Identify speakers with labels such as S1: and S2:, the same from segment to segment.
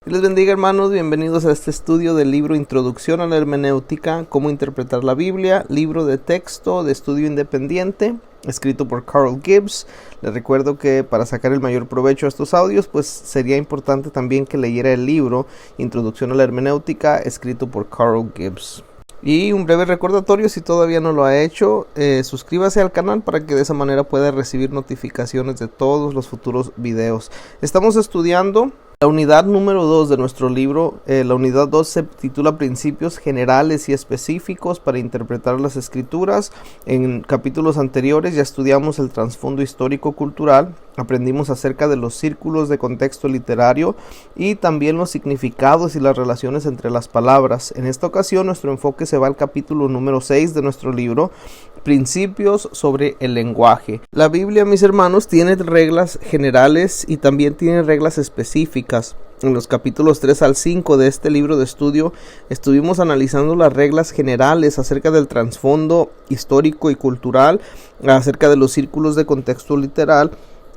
S1: Dios les bendiga, hermanos, bienvenidos a este estudio del libro Introducción a la Hermenéutica, Cómo interpretar la Biblia, libro de texto de estudio independiente, escrito por Carl Gibbs. Les recuerdo que para sacar el mayor provecho a estos audios, pues sería importante también que leyera el libro Introducción a la Hermenéutica, escrito por Carl Gibbs. Y un breve recordatorio, si todavía no lo ha hecho, suscríbase al canal para que de esa manera pueda recibir notificaciones de todos los futuros videos. Estamos estudiando la unidad número 2 de nuestro libro. La unidad 2 se titula Principios generales y específicos para interpretar las escrituras. En capítulos anteriores ya estudiamos el trasfondo histórico-cultural, aprendimos acerca de los círculos de contexto literario y también los significados y las relaciones entre las palabras. En esta ocasión nuestro enfoque se va al capítulo número 6 de nuestro libro, Principios sobre el lenguaje. La Biblia, mis hermanos, tiene reglas generales y también tiene reglas específicas. En los capítulos 3 al 5 de este libro de estudio estuvimos analizando las reglas generales acerca del trasfondo histórico y cultural, acerca de los círculos de contexto literal,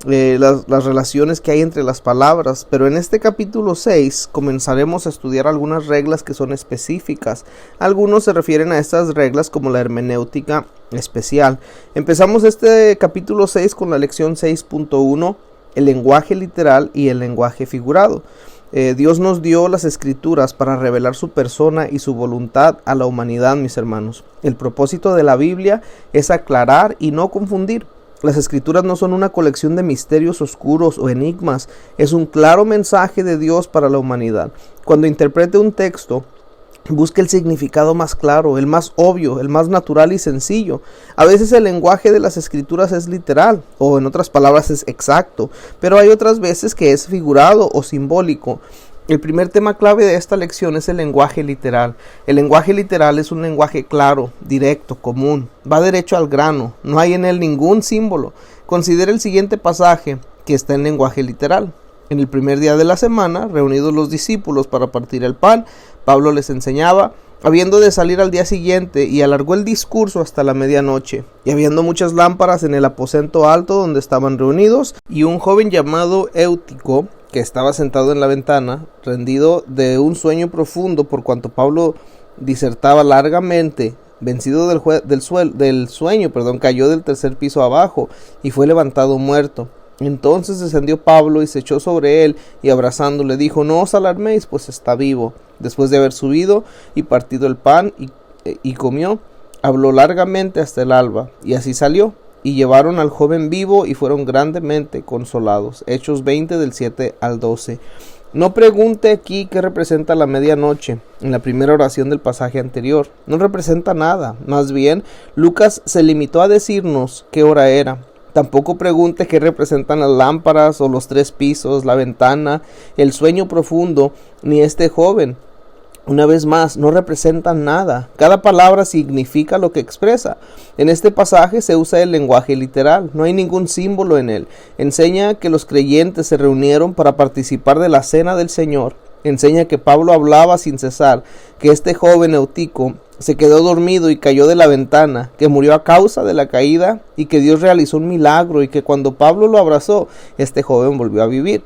S1: las relaciones que hay entre las palabras, pero en este capítulo 6 comenzaremos a estudiar algunas reglas que son específicas. Algunos se refieren a estas reglas como la hermenéutica especial. Empezamos este capítulo 6 con la lección 6.1, el lenguaje literal y el lenguaje figurado. Dios nos dio las escrituras para revelar su persona y su voluntad a la humanidad, mis hermanos. El propósito de la Biblia es aclarar y no confundir. Las escrituras no son una colección de misterios oscuros o enigmas, es un claro mensaje de Dios para la humanidad. Cuando interprete un texto, busque el significado más claro, el más obvio, el más natural y sencillo. A veces el lenguaje de las escrituras es literal, o en otras palabras es exacto, pero hay otras veces que es figurado o simbólico. El primer tema clave de esta lección es el lenguaje literal. El lenguaje literal es un lenguaje claro, directo, común. Va derecho al grano, no hay en él ningún símbolo. Considere el siguiente pasaje que está en lenguaje literal. En el primer día de la semana, reunidos los discípulos para partir el pan, Pablo les enseñaba, habiendo de salir al día siguiente, y alargó el discurso hasta la medianoche. Y habiendo muchas lámparas en el aposento alto donde estaban reunidos, y un joven llamado Eutico, que estaba sentado en la ventana, rendido de un sueño profundo por cuanto Pablo disertaba largamente, vencido del sueño, cayó del tercer piso abajo y fue levantado muerto. Entonces descendió Pablo y se echó sobre él y abrazándole dijo: no os alarméis, pues está vivo. Después de haber subido y partido el pan y comió, habló largamente hasta el alba, y así salió. Y llevaron al joven vivo y fueron grandemente consolados. Hechos 20 del 7 al 12. No pregunte aquí qué representa la medianoche en la primera oración del pasaje anterior. No representa nada. Más bien, Lucas se limitó a decirnos qué hora era. Tampoco pregunte qué representan las lámparas o los 3 pisos, la ventana, el sueño profundo, ni este joven. Una vez más, no representan nada. Cada palabra significa lo que expresa. En este pasaje se usa el lenguaje literal. No hay ningún símbolo en él. Enseña que los creyentes se reunieron para participar de la cena del Señor. Enseña que Pablo hablaba sin cesar, que este joven Eutico se quedó dormido y cayó de la ventana, que murió a causa de la caída y que Dios realizó un milagro y que cuando Pablo lo abrazó, este joven volvió a vivir.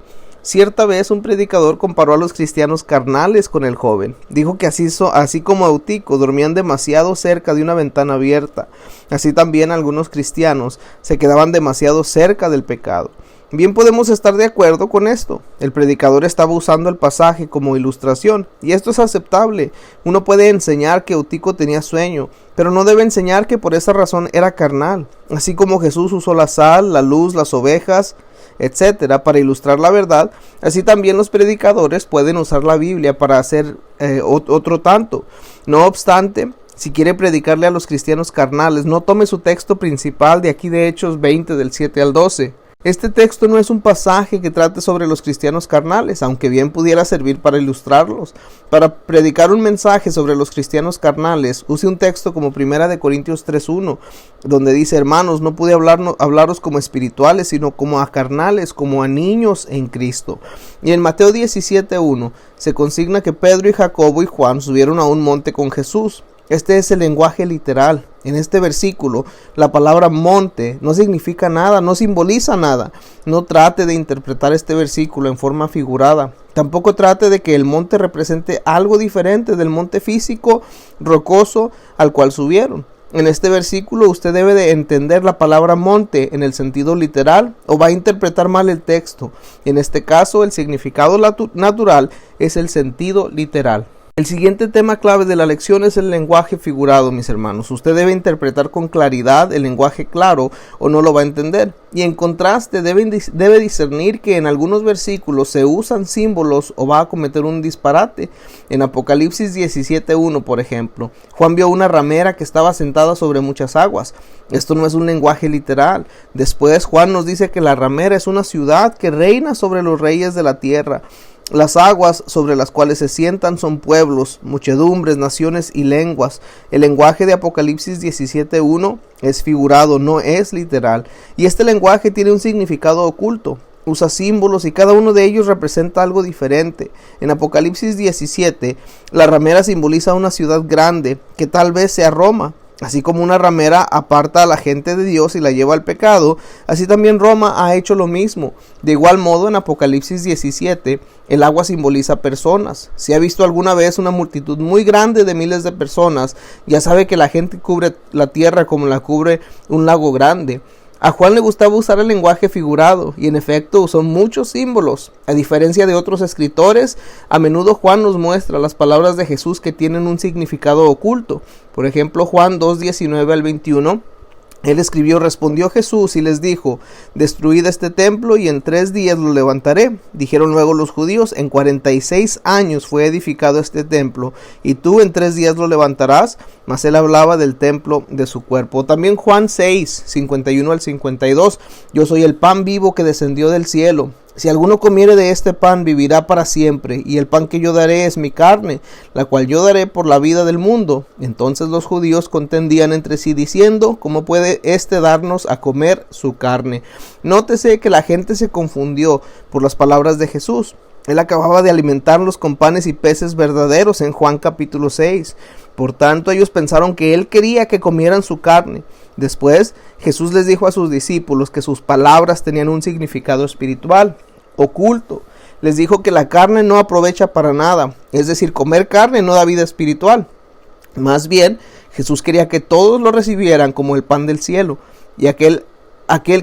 S1: Cierta vez un predicador comparó a los cristianos carnales con el joven. Dijo que así como Eutico dormían demasiado cerca de una ventana abierta, así también algunos cristianos se quedaban demasiado cerca del pecado. Bien podemos estar de acuerdo con esto. El predicador estaba usando el pasaje como ilustración, y esto es aceptable. Uno puede enseñar que Eutico tenía sueño, pero no debe enseñar que por esa razón era carnal. Así como Jesús usó la sal, la luz, las ovejas, etcétera, para ilustrar la verdad, así también los predicadores pueden usar la Biblia para hacer otro tanto. No obstante, si quiere predicarle a los cristianos carnales, no tome su texto principal de aquí de Hechos 20 del 7 al 12. Este texto no es un pasaje que trate sobre los cristianos carnales, aunque bien pudiera servir para ilustrarlos. Para predicar un mensaje sobre los cristianos carnales, use un texto como 1 Corintios 3:1, donde dice: hermanos, no pude hablaros como espirituales, sino como a carnales, como a niños en Cristo. Y en Mateo 17:1 se consigna que Pedro y Jacobo y Juan subieron a un monte con Jesús. Este es el lenguaje literal. En este versículo, la palabra monte no significa nada, no simboliza nada. No trate de interpretar este versículo en forma figurada. Tampoco trate de que el monte represente algo diferente del monte físico rocoso al cual subieron. En este versículo usted debe de entender la palabra monte en el sentido literal o va a interpretar mal el texto. En este caso, el significado natural es el sentido literal. El siguiente tema clave de la lección es el lenguaje figurado, mis hermanos. Usted debe interpretar con claridad el lenguaje claro o no lo va a entender. Y en contraste debe discernir que en algunos versículos se usan símbolos o va a cometer un disparate. En Apocalipsis 17:1, por ejemplo, Juan vio una ramera que estaba sentada sobre muchas aguas. Esto no es un lenguaje literal. Después Juan nos dice que la ramera es una ciudad que reina sobre los reyes de la tierra. Las aguas sobre las cuales se sientan son pueblos, muchedumbres, naciones y lenguas. El lenguaje de Apocalipsis 17:1 es figurado, no es literal. Y este lenguaje tiene un significado oculto. Usa símbolos y cada uno de ellos representa algo diferente. En Apocalipsis 17, la ramera simboliza una ciudad grande, que tal vez sea Roma. Así como una ramera aparta a la gente de Dios y la lleva al pecado, así también Roma ha hecho lo mismo. De igual modo, en Apocalipsis 17, el agua simboliza personas. Si ha visto alguna vez una multitud muy grande de miles de personas, ya sabe que la gente cubre la tierra como la cubre un lago grande. A Juan le gustaba usar el lenguaje figurado y en efecto usó muchos símbolos. A diferencia de otros escritores, a menudo Juan nos muestra las palabras de Jesús que tienen un significado oculto. Por ejemplo, Juan 2:19 al 21. Él escribió: respondió Jesús y les dijo: destruid este templo y en 3 días lo levantaré. Dijeron luego los judíos: en 46 años fue edificado este templo, y tú en 3 días lo levantarás. Mas él hablaba del templo de su cuerpo. También Juan 6:51 al 52. Yo soy el pan vivo que descendió del cielo. Si alguno comiere de este pan, vivirá para siempre, y el pan que yo daré es mi carne, la cual yo daré por la vida del mundo. Entonces los judíos contendían entre sí, diciendo: ¿cómo puede éste darnos a comer su carne? Nótese que la gente se confundió por las palabras de Jesús. Él acababa de alimentarlos con panes y peces verdaderos en Juan capítulo 6. Por tanto, ellos pensaron que él quería que comieran su carne. Después, Jesús les dijo a sus discípulos que sus palabras tenían un significado espiritual, oculto. Les dijo que la carne no aprovecha para nada, es decir, comer carne no da vida espiritual. Más bien, Jesús quería que todos lo recibieran como el pan del cielo, y aquel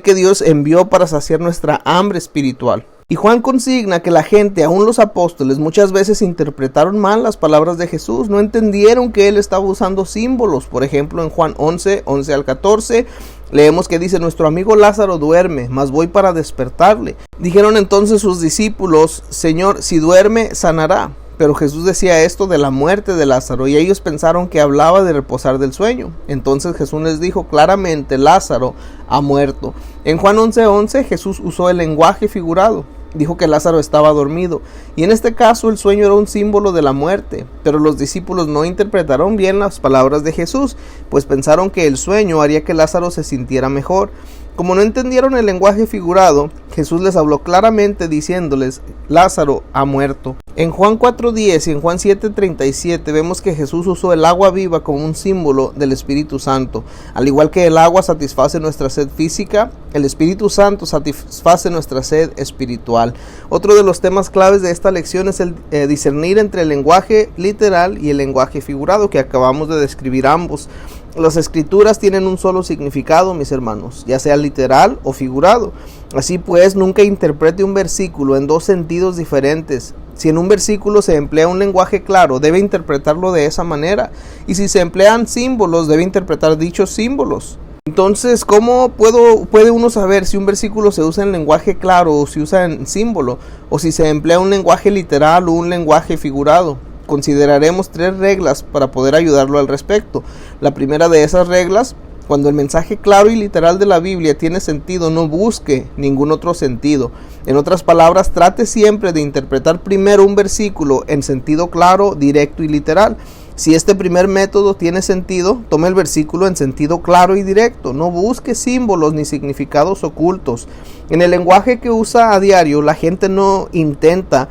S1: que Dios envió para saciar nuestra hambre espiritual. Y Juan consigna que la gente, aún los apóstoles, muchas veces interpretaron mal las palabras de Jesús, no entendieron que él estaba usando símbolos. Por ejemplo, en Juan 11:11 al 14, leemos que dice: nuestro amigo Lázaro duerme, mas voy para despertarle. Dijeron entonces sus discípulos: Señor, si duerme, sanará. Pero Jesús decía esto de la muerte de Lázaro, y ellos pensaron que hablaba de reposar del sueño. Entonces Jesús les dijo claramente: Lázaro ha muerto. En Juan 11:11 Jesús usó el lenguaje figurado. Dijo que Lázaro estaba dormido, y en este caso el sueño era un símbolo de la muerte. Pero los discípulos no interpretaron bien las palabras de Jesús, pues pensaron que el sueño haría que Lázaro se sintiera mejor. Como no entendieron el lenguaje figurado, Jesús les habló claramente diciéndoles: Lázaro ha muerto. En Juan 4:10 y en Juan 7:37 vemos que Jesús usó el agua viva como un símbolo del Espíritu Santo. Al igual que el agua satisface nuestra sed física, el Espíritu Santo satisface nuestra sed espiritual. Otro de los temas claves de esta lección es el discernir entre el lenguaje literal y el lenguaje figurado, que acabamos de describir ambos. Las escrituras tienen un solo significado, mis hermanos, ya sea literal o figurado. Así pues, nunca interprete un versículo en dos sentidos diferentes. Si en un versículo se emplea un lenguaje claro, debe interpretarlo de esa manera. Y si se emplean símbolos, debe interpretar dichos símbolos. Entonces, ¿cómo puede uno saber si un versículo se usa en lenguaje claro o si usa en símbolo? O si se emplea un lenguaje literal o un lenguaje figurado. Consideraremos 3 reglas para poder ayudarlo al respecto. La primera de esas reglas: cuando el mensaje claro y literal de la Biblia tiene sentido, no busque ningún otro sentido. En otras palabras, trate siempre de interpretar primero un versículo en sentido claro, directo y literal. Si este primer método tiene sentido, tome el versículo en sentido claro y directo. No busque símbolos ni significados ocultos. En el lenguaje que usa a diario, la gente no intenta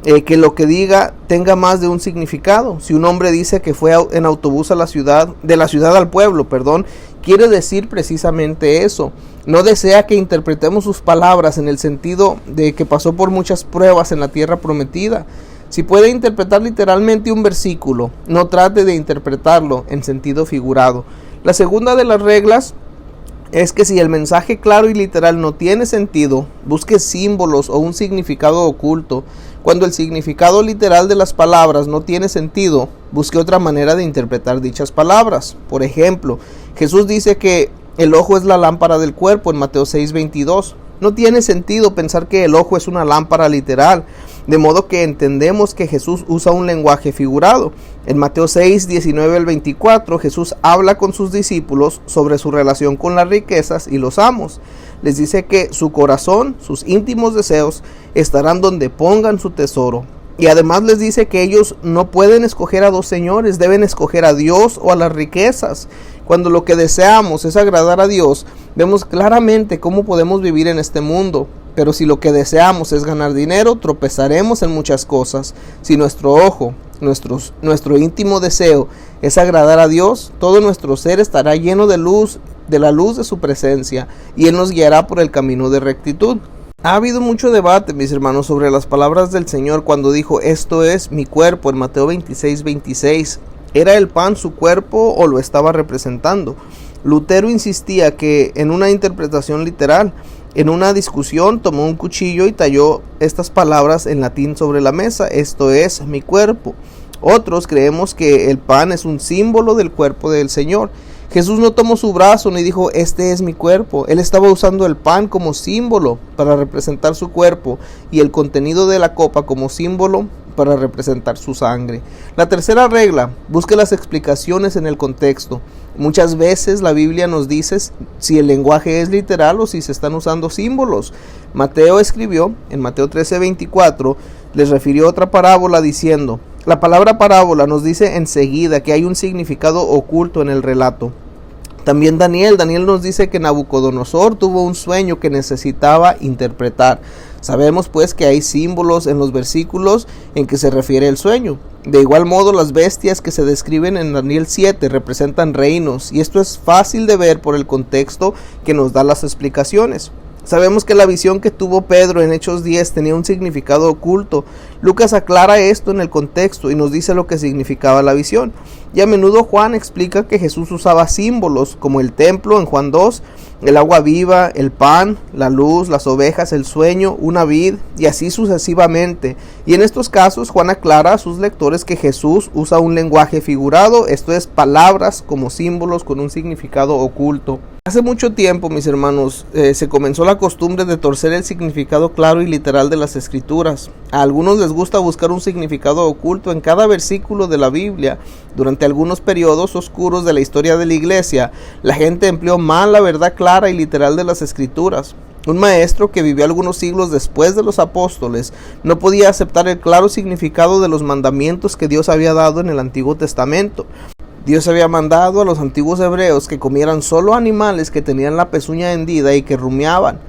S1: que lo que diga tenga más de un significado. Si un hombre dice que fue en autobús a la ciudad, de la ciudad al pueblo, quiere decir precisamente eso. No desea que interpretemos sus palabras en el sentido de que pasó por muchas pruebas en la tierra prometida. Si puede interpretar literalmente un versículo, no trate de interpretarlo en sentido figurado. La segunda de las reglas es que si el mensaje claro y literal no tiene sentido, busque símbolos o un significado oculto. Cuando el significado literal de las palabras no tiene sentido, busque otra manera de interpretar dichas palabras. Por ejemplo, Jesús dice que el ojo es la lámpara del cuerpo en Mateo 6:22. No tiene sentido pensar que el ojo es una lámpara literal, de modo que entendemos que Jesús usa un lenguaje figurado. En Mateo 6:19-24, Jesús habla con sus discípulos sobre su relación con las riquezas y los amos. Les dice que su corazón, sus íntimos deseos, estarán donde pongan su tesoro. Y además les dice que ellos no pueden escoger a dos señores, deben escoger a Dios o a las riquezas. Cuando lo que deseamos es agradar a Dios, vemos claramente cómo podemos vivir en este mundo. Pero si lo que deseamos es ganar dinero, tropezaremos en muchas cosas. Si nuestro ojo, nuestro íntimo deseo es agradar a Dios, todo nuestro ser estará lleno de luz, de la luz de su presencia, y Él nos guiará por el camino de rectitud. Ha habido mucho debate, mis hermanos, sobre las palabras del Señor cuando dijo, esto es mi cuerpo, en Mateo 26:26. ¿Era el pan su cuerpo o lo estaba representando? Lutero insistía que en una interpretación literal, en una discusión tomó un cuchillo y talló estas palabras en latín sobre la mesa, esto es mi cuerpo. Otros creemos que el pan es un símbolo del cuerpo del Señor. Jesús no tomó su brazo ni dijo, este es mi cuerpo. Él estaba usando el pan como símbolo para representar su cuerpo y el contenido de la copa como símbolo para representar su sangre. La tercera regla, busque las explicaciones en el contexto. Muchas veces la Biblia nos dice si el lenguaje es literal o si se están usando símbolos. Mateo escribió, en Mateo 13:24, les refirió otra parábola diciendo, la palabra parábola nos dice enseguida que hay un significado oculto en el relato. También Daniel nos dice que Nabucodonosor tuvo un sueño que necesitaba interpretar. Sabemos pues que hay símbolos en los versículos en que se refiere el sueño. De igual modo, las bestias que se describen en Daniel 7 representan reinos, y esto es fácil de ver por el contexto que nos da las explicaciones. Sabemos que la visión que tuvo Pedro en Hechos 10 tenía un significado oculto. Lucas aclara esto en el contexto y nos dice lo que significaba la visión. Y a menudo Juan explica que Jesús usaba símbolos como el templo en Juan 2, el agua viva, el pan, la luz, las ovejas, el sueño, una vid y así sucesivamente. Y en estos casos Juan aclara a sus lectores que Jesús usa un lenguaje figurado, esto es palabras como símbolos con un significado oculto. Hace mucho tiempo, mis hermanos, se comenzó la costumbre de torcer el significado claro y literal de las escrituras. A algunos les gusta buscar un significado oculto en cada versículo de la Biblia. Durante algunos periodos oscuros de la historia de la iglesia, la gente empleó mal la verdad clara y literal de las escrituras. Un maestro que vivió algunos siglos después de los apóstoles no podía aceptar el claro significado de los mandamientos que Dios había dado en el Antiguo Testamento. Dios había mandado a los antiguos hebreos que comieran solo animales que tenían la pezuña hendida y que rumiaban.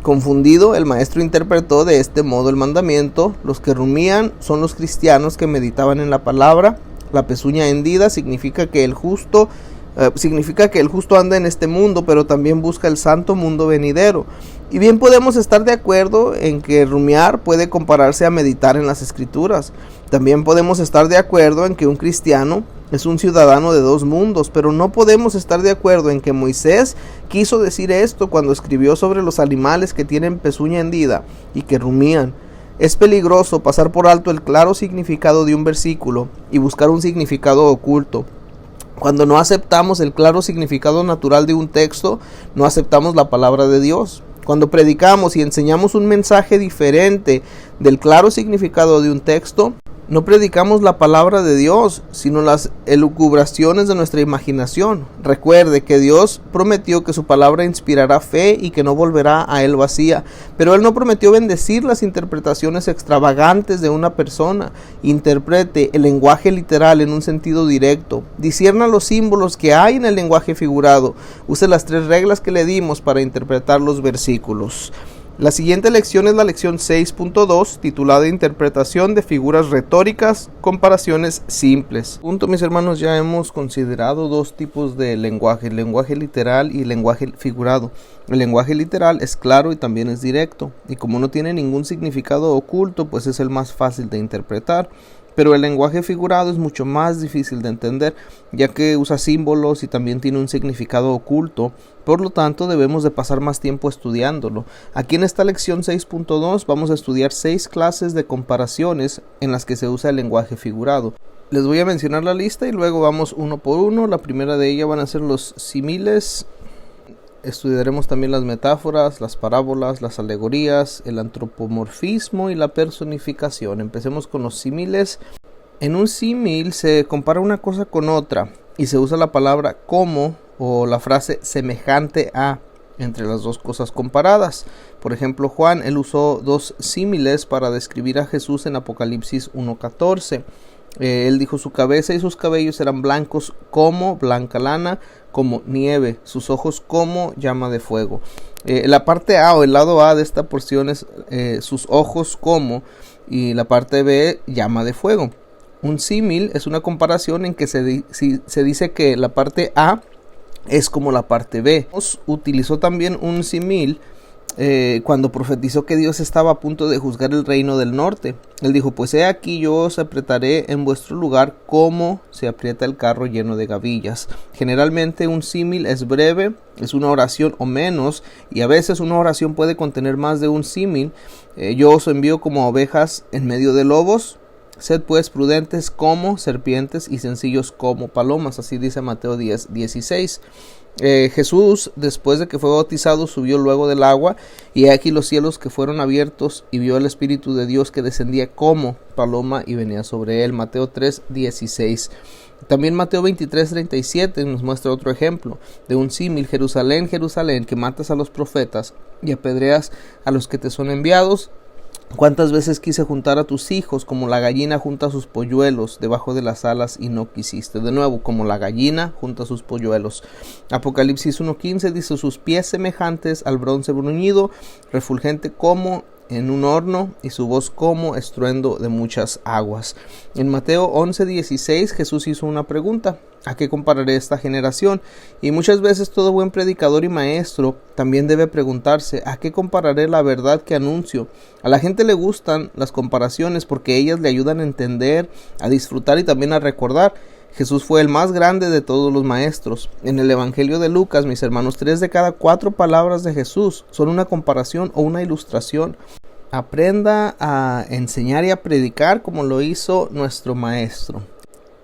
S1: Confundido, el maestro interpretó de este modo el mandamiento: los que rumían son los cristianos que meditaban en la palabra. La pezuña hendida significa que el justo anda en este mundo, pero también busca el santo mundo venidero. Y bien podemos estar de acuerdo en que rumiar puede compararse a meditar en las escrituras. También podemos estar de acuerdo en que un cristiano es un ciudadano de dos mundos, pero no podemos estar de acuerdo en que Moisés quiso decir esto cuando escribió sobre los animales que tienen pezuña hendida y que rumían. Es peligroso pasar por alto el claro significado de un versículo y buscar un significado oculto. Cuando no aceptamos el claro significado natural de un texto, no aceptamos la palabra de Dios. Cuando predicamos y enseñamos un mensaje diferente del claro significado de un texto, no predicamos la palabra de Dios, sino las elucubraciones de nuestra imaginación. Recuerde que Dios prometió que su palabra inspirará fe y que no volverá a él vacía, pero Él no prometió bendecir las interpretaciones extravagantes de una persona. Interprete el lenguaje literal en un sentido directo. Discierna los símbolos que hay en el lenguaje figurado. Use las 3 reglas que le dimos para interpretar los versículos. La siguiente lección es la lección 6.2, titulada Interpretación de figuras retóricas, comparaciones simples. Mis hermanos, ya hemos considerado dos tipos de lenguaje, el lenguaje literal y el lenguaje figurado. El lenguaje literal es claro y también es directo, y como no tiene ningún significado oculto, pues es el más fácil de interpretar. Pero el lenguaje figurado es mucho más difícil de entender, ya que usa símbolos y también tiene un significado oculto. Por lo tanto, debemos de pasar más tiempo estudiándolo. Aquí en esta lección 6.2 vamos a estudiar 6 clases de comparaciones en las que se usa el lenguaje figurado. Les voy a mencionar la lista y luego vamos uno por uno. La primera de ellas van a ser los símiles. Estudiaremos también las metáforas, las parábolas, las alegorías, el antropomorfismo y la personificación. Empecemos con los símiles. En un símil se compara una cosa con otra y se usa la palabra como o la frase semejante a entre las dos cosas comparadas. Por ejemplo, Juan, él usó dos símiles para describir a Jesús en Apocalipsis 1:14. Él dijo: su cabeza y sus cabellos eran blancos como blanca lana, como nieve, sus ojos como llama de fuego. La parte A o el lado A de esta porción es sus ojos como, y la parte B, llama de fuego. Un símil es una comparación en que se dice que la parte A es como la parte B. Utilizó también un símil cuando profetizó que Dios estaba a punto de juzgar el reino del norte. Él dijo: pues he aquí yo os apretaré en vuestro lugar como se aprieta el carro lleno de gavillas. Generalmente un símil es breve, es una oración o menos, y a veces una oración puede contener más de un símil. Yo os envío como ovejas en medio de lobos. Sed pues prudentes como serpientes y sencillos como palomas. Así dice Mateo 10:16. Jesús, después de que fue bautizado, subió luego del agua, y aquí los cielos que fueron abiertos, y vio el Espíritu de Dios que descendía como paloma y venía sobre él. Mateo 3:16. También Mateo 23:37 nos muestra otro ejemplo de un símil: Jerusalén, Jerusalén, que matas a los profetas y apedreas a los que te son enviados. ¿Cuántas veces quise juntar a tus hijos como la gallina junta sus polluelos debajo de las alas y no quisiste? De nuevo, como la gallina junta sus polluelos. Apocalipsis 1:15 dice: sus pies semejantes al bronce bruñido, refulgente como en un horno, y su voz como estruendo de muchas aguas. En Mateo 11:16 Jesús hizo una pregunta: ¿a qué compararé esta generación? Y muchas veces todo buen predicador y maestro también debe preguntarse: ¿a qué compararé la verdad que anuncio? A la gente le gustan las comparaciones porque ellas le ayudan a entender, a disfrutar y también a recordar. Jesús fue el más grande de todos los maestros. En el Evangelio de Lucas, mis hermanos, 3 de cada 4 palabras de Jesús son una comparación o una ilustración. Aprenda a enseñar y a predicar como lo hizo nuestro maestro.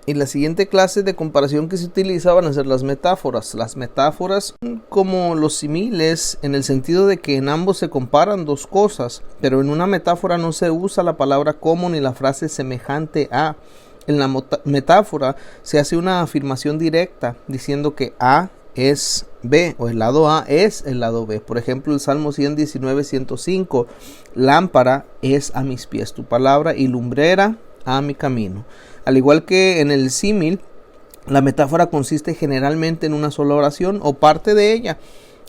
S1: Y la siguiente clase de comparación que se utiliza van a ser las metáforas. Las metáforas son como los símiles, en el sentido de que en ambos se comparan dos cosas, pero en una metáfora no se usa la palabra como ni la frase semejante a. En la metáfora se hace una afirmación directa diciendo que A es B, o el lado A es el lado B. Por ejemplo, el Salmo 119:105: lámpara es a mis pies tu palabra y lumbrera a mi camino. Al igual que en el símil, la metáfora consiste generalmente en una sola oración o parte de ella.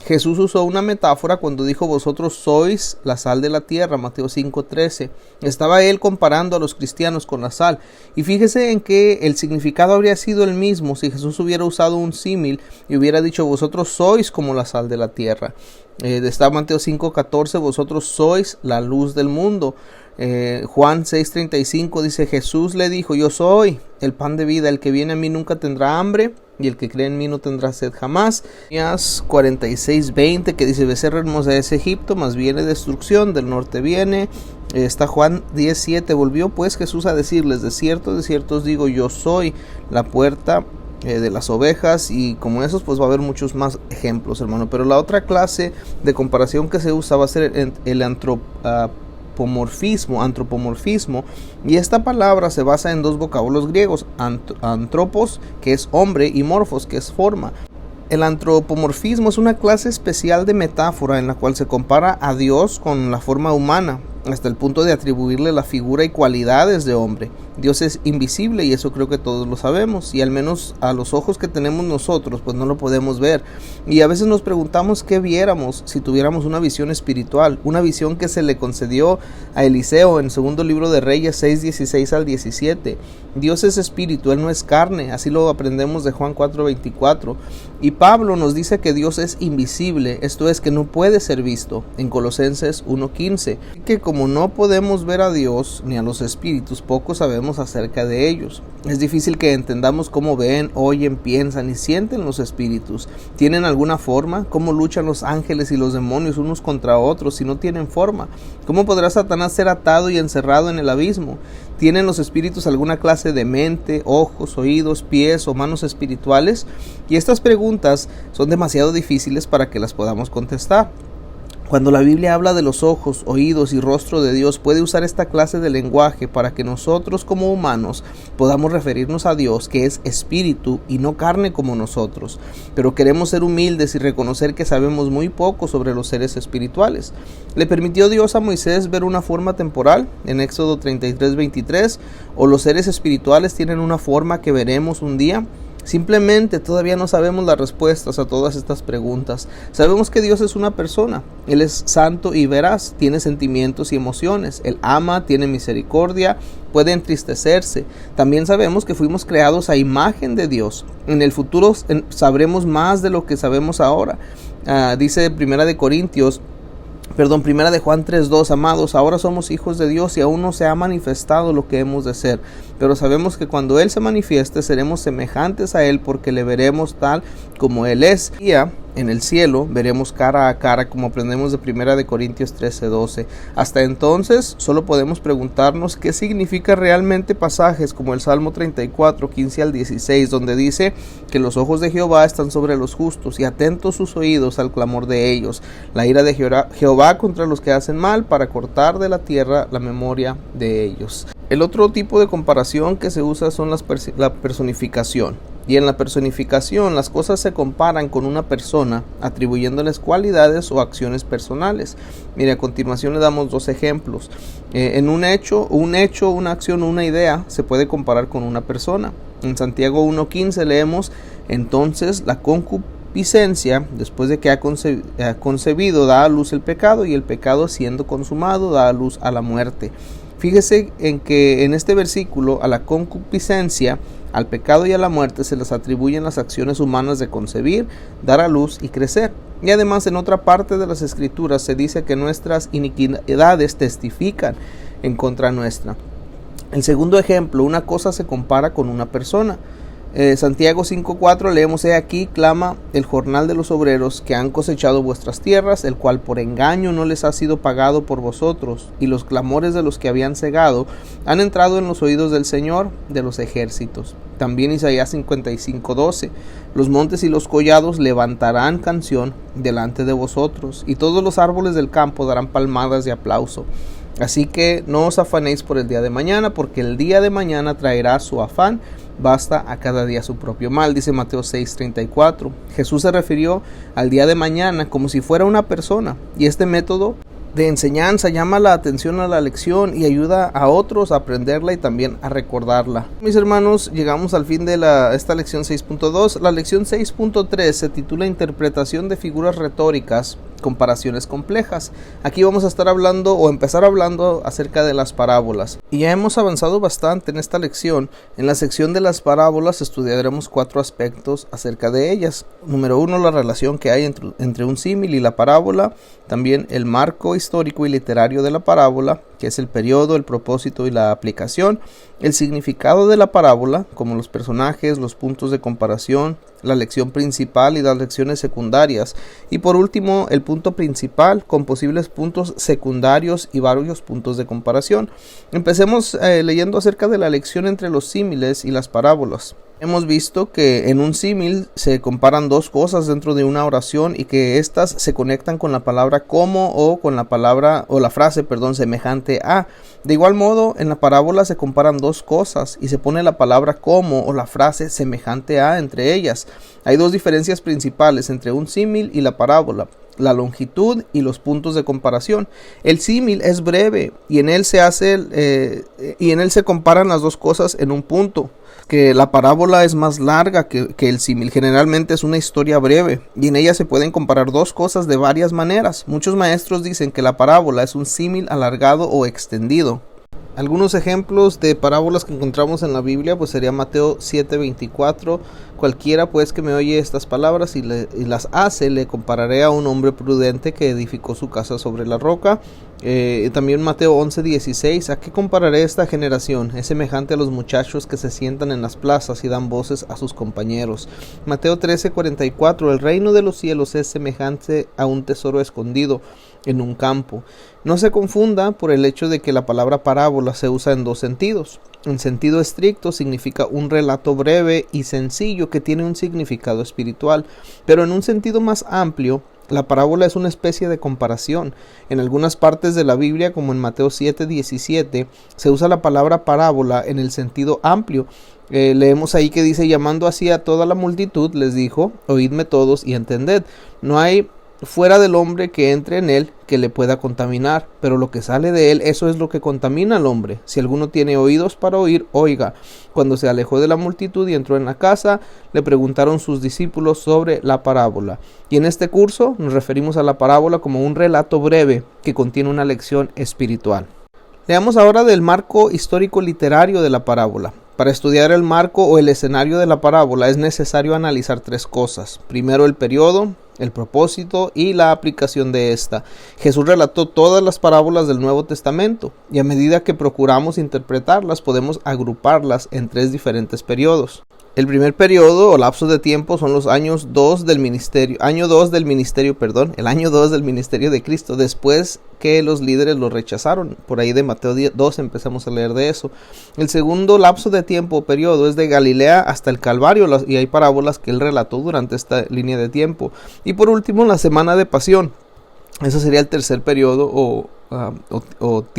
S1: Jesús usó una metáfora cuando dijo: vosotros sois la sal de la tierra, Mateo 5:13. Estaba él comparando a los cristianos con la sal. Y fíjese en que el significado habría sido el mismo si Jesús hubiera usado un símil y hubiera dicho: vosotros sois como la sal de la tierra. Está Mateo 5:14: vosotros sois la luz del mundo. Juan 6:35 dice: Jesús le dijo: yo soy el pan de vida, el que viene a mí nunca tendrá hambre, y el que cree en mí no tendrá sed jamás. Isaías 46:20 que dice: becerra hermosa es Egipto, mas viene destrucción, del norte viene. Está Juan 10:7: volvió pues Jesús a decirles: de cierto os digo, yo soy la puerta de las ovejas. Y como esos pues va a haber muchos más ejemplos, hermano. Pero la otra clase de comparación que se usa va a ser el antropomorfismo, y esta palabra se basa en dos vocablos griegos: antropos, que es hombre, y morfos, que es forma. El antropomorfismo es una clase especial de metáfora en la cual se compara a Dios con la forma humana. hasta el punto de atribuirle la figura y cualidades de hombre. Dios es invisible y eso creo que todos lo sabemos, y al menos a los ojos que tenemos nosotros pues no lo podemos ver, y a veces nos preguntamos qué viéramos si tuviéramos una visión espiritual, una visión que se le concedió a Eliseo en segundo libro de Reyes 6:16 al 17. Dios es espíritu, Él no es carne, así lo aprendemos de Juan 4:24, y Pablo nos dice que Dios es invisible, esto es que no puede ser visto, en Colosenses 1:15, que como no podemos ver a Dios ni a los espíritus, poco sabemos acerca de ellos. Es difícil que entendamos cómo ven, oyen, piensan y sienten los espíritus. ¿Tienen alguna forma? ¿Cómo luchan los ángeles y los demonios unos contra otros si no tienen forma? ¿Cómo podrá Satanás ser atado y encerrado en el abismo? ¿Tienen los espíritus alguna clase de mente, ojos, oídos, pies o manos espirituales? Y estas preguntas son demasiado difíciles para que las podamos contestar. Cuando la Biblia habla de los ojos, oídos y rostro de Dios, puede usar esta clase de lenguaje para que nosotros como humanos podamos referirnos a Dios, que es espíritu y no carne como nosotros. Pero queremos ser humildes y reconocer que sabemos muy poco sobre los seres espirituales. ¿Le permitió Dios a Moisés ver una forma temporal? En Éxodo 33:23, ¿o los seres espirituales tienen una forma que veremos un día? Simplemente todavía no sabemos las respuestas a todas estas preguntas. Sabemos que Dios es una persona. Él es santo y veraz, tiene sentimientos y emociones. Él ama, tiene misericordia, puede entristecerse. También sabemos que fuimos creados a imagen de Dios. En el futuro sabremos más de lo que sabemos ahora. Dice Primera de Juan 3:2, amados, ahora somos hijos de Dios y aún no se ha manifestado lo que hemos de ser, pero sabemos que cuando Él se manifieste seremos semejantes a Él porque le veremos tal como Él es. Y en el cielo veremos cara a cara, como aprendemos de 1 Corintios 13:12. Hasta entonces solo podemos preguntarnos qué significa realmente pasajes como el Salmo 34:15 al 16, donde dice que los ojos de Jehová están sobre los justos y atentos sus oídos al clamor de ellos. La ira de Jehová contra los que hacen mal, para cortar de la tierra la memoria de ellos. El otro tipo de comparación que se usa son la personificación. Y en la personificación las cosas se comparan con una persona, atribuyéndoles cualidades o acciones personales. Mire, a continuación le damos dos ejemplos. En un hecho, una acción o una idea se puede comparar con una persona. En Santiago 1:15 leemos: entonces la concupiscencia, después de que ha concebido, da a luz el pecado, y el pecado, siendo consumado, da a luz a la muerte. Fíjese en que en este versículo a la concupiscencia, al pecado y a la muerte se les atribuyen las acciones humanas de concebir, dar a luz y crecer. Y además en otra parte de las Escrituras se dice que nuestras iniquidades testifican en contra nuestra. El segundo ejemplo, una cosa se compara con una persona. Santiago 5:4 leemos: he aquí clama el jornal de los obreros que han cosechado vuestras tierras, el cual por engaño no les ha sido pagado por vosotros, y los clamores de los que habían cegado han entrado en los oídos del Señor de los ejércitos. También Isaías 55:12: los montes y los collados levantarán canción delante de vosotros, y todos los árboles del campo darán palmadas de aplauso. Así que no os afanéis por el día de mañana, porque el día de mañana traerá su afán. Basta a cada día su propio mal, dice Mateo 6:34. Jesús se refirió al día de mañana como si fuera una persona, y este método de enseñanza llama la atención a la lección y ayuda a otros a aprenderla y también a recordarla. Mis hermanos, llegamos al fin de esta lección 6.2. La lección 6.3 se titula Interpretación de figuras retóricas, comparaciones complejas. Aquí vamos a estar hablando o empezar hablando acerca de las parábolas. Y ya hemos avanzado bastante en esta lección. En la sección de las parábolas estudiaremos 4 aspectos acerca de ellas. Número 1, la relación que hay entre un símil y la parábola. También el marco histórico y literario de la parábola, que es el periodo, el propósito y la aplicación. El significado de la parábola, como los personajes, los puntos de comparación, la lección principal y las lecciones secundarias. Y por último, el punto principal con posibles puntos secundarios y varios puntos de comparación. Empecemos leyendo acerca de la lección entre los símiles y las parábolas. Hemos visto que en un símil se comparan dos cosas dentro de una oración y que éstas se conectan con la palabra como o con la palabra o la frase, semejante a. De igual modo, en la parábola se comparan dos cosas y se pone la palabra como o la frase semejante a entre ellas. Hay dos diferencias principales entre un símil y la parábola: la longitud y los puntos de comparación. El símil es breve y en él se comparan las dos cosas en un punto. Que la parábola es más larga que el símil. Generalmente es una historia breve y en ella se pueden comparar dos cosas de varias maneras. Muchos maestros dicen que la parábola es un símil alargado o extendido. Algunos ejemplos de parábolas que encontramos en la Biblia sería Mateo 7:24. Cualquiera pues que me oye estas palabras y las hace, le compararé a un hombre prudente que edificó su casa sobre la roca. También Mateo 11:16. ¿A qué compararé esta generación? Es semejante a los muchachos que se sientan en las plazas y dan voces a sus compañeros. Mateo 13:44. El reino de los cielos es semejante a un tesoro escondido en un campo. No se confunda por el hecho de que la palabra parábola se usa en dos sentidos. En sentido estricto significa un relato breve y sencillo que tiene un significado espiritual, pero en un sentido más amplio, la parábola es una especie de comparación. En algunas partes de la Biblia, como en Mateo 7:17, se usa la palabra parábola en el sentido amplio. Leemos ahí que dice: llamando así a toda la multitud, les dijo: oídme todos y entended. No hay fuera del hombre que entre en él que le pueda contaminar, pero lo que sale de él, eso es lo que contamina al hombre. Si alguno tiene oídos para oír, oiga. Cuando se alejó de la multitud y entró en la casa, le preguntaron sus discípulos sobre la parábola. Y en este curso nos referimos a la parábola como un relato breve que contiene una lección espiritual. Leamos ahora del marco histórico literario de la parábola. Para estudiar el marco o el escenario de la parábola es necesario analizar tres cosas. Primero, el periodo, el propósito y la aplicación de esta. Jesús relató todas las parábolas del Nuevo Testamento y a medida que procuramos interpretarlas podemos agruparlas en tres diferentes periodos. El primer periodo o lapso de tiempo son los año 2 del ministerio de Cristo, después que los líderes lo rechazaron. Por ahí de Mateo 2 empezamos a leer de eso. El segundo lapso de tiempo o periodo es de Galilea hasta el Calvario, y hay parábolas que él relató durante esta línea de tiempo. Y por último, la semana de pasión. Ese sería el tercer periodo o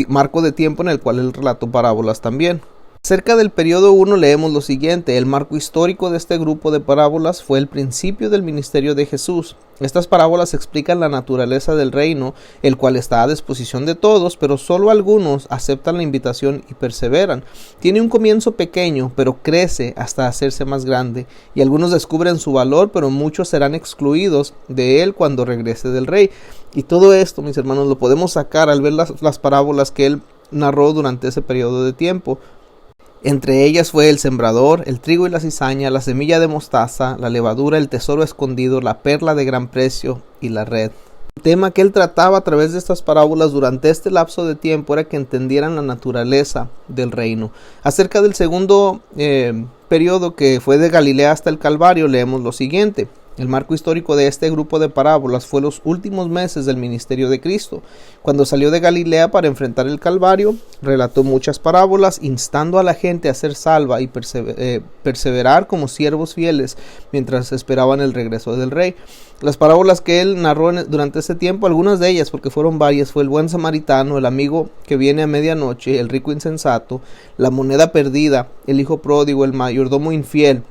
S1: marco de tiempo en el cual él relató parábolas también. Cerca del periodo 1 leemos lo siguiente: el marco histórico de este grupo de parábolas fue el principio del ministerio de Jesús. Estas parábolas explican la naturaleza del reino, el cual está a disposición de todos, pero solo algunos aceptan la invitación y perseveran. Tiene un comienzo pequeño, pero crece hasta hacerse más grande, y algunos descubren su valor, pero muchos serán excluidos de él cuando regrese del rey. Y todo esto, mis hermanos, lo podemos sacar al ver las parábolas que él narró durante ese periodo de tiempo. Entre ellas fue el sembrador, el trigo y la cizaña, la semilla de mostaza, la levadura, el tesoro escondido, la perla de gran precio y la red. El tema que él trataba a través de estas parábolas durante este lapso de tiempo era que entendieran la naturaleza del reino. Acerca del segundo periodo, que fue de Galilea hasta el Calvario, leemos lo siguiente: el marco histórico de este grupo de parábolas fue los últimos meses del ministerio de Cristo. Cuando salió de Galilea para enfrentar el Calvario, relató muchas parábolas, instando a la gente a ser salva y perseverar como siervos fieles mientras esperaban el regreso del rey. Las parábolas que él narró durante ese tiempo, algunas de ellas, porque fueron varias, fue el buen samaritano, el amigo que viene a medianoche, el rico insensato, la moneda perdida, el hijo pródigo, el mayordomo infiel,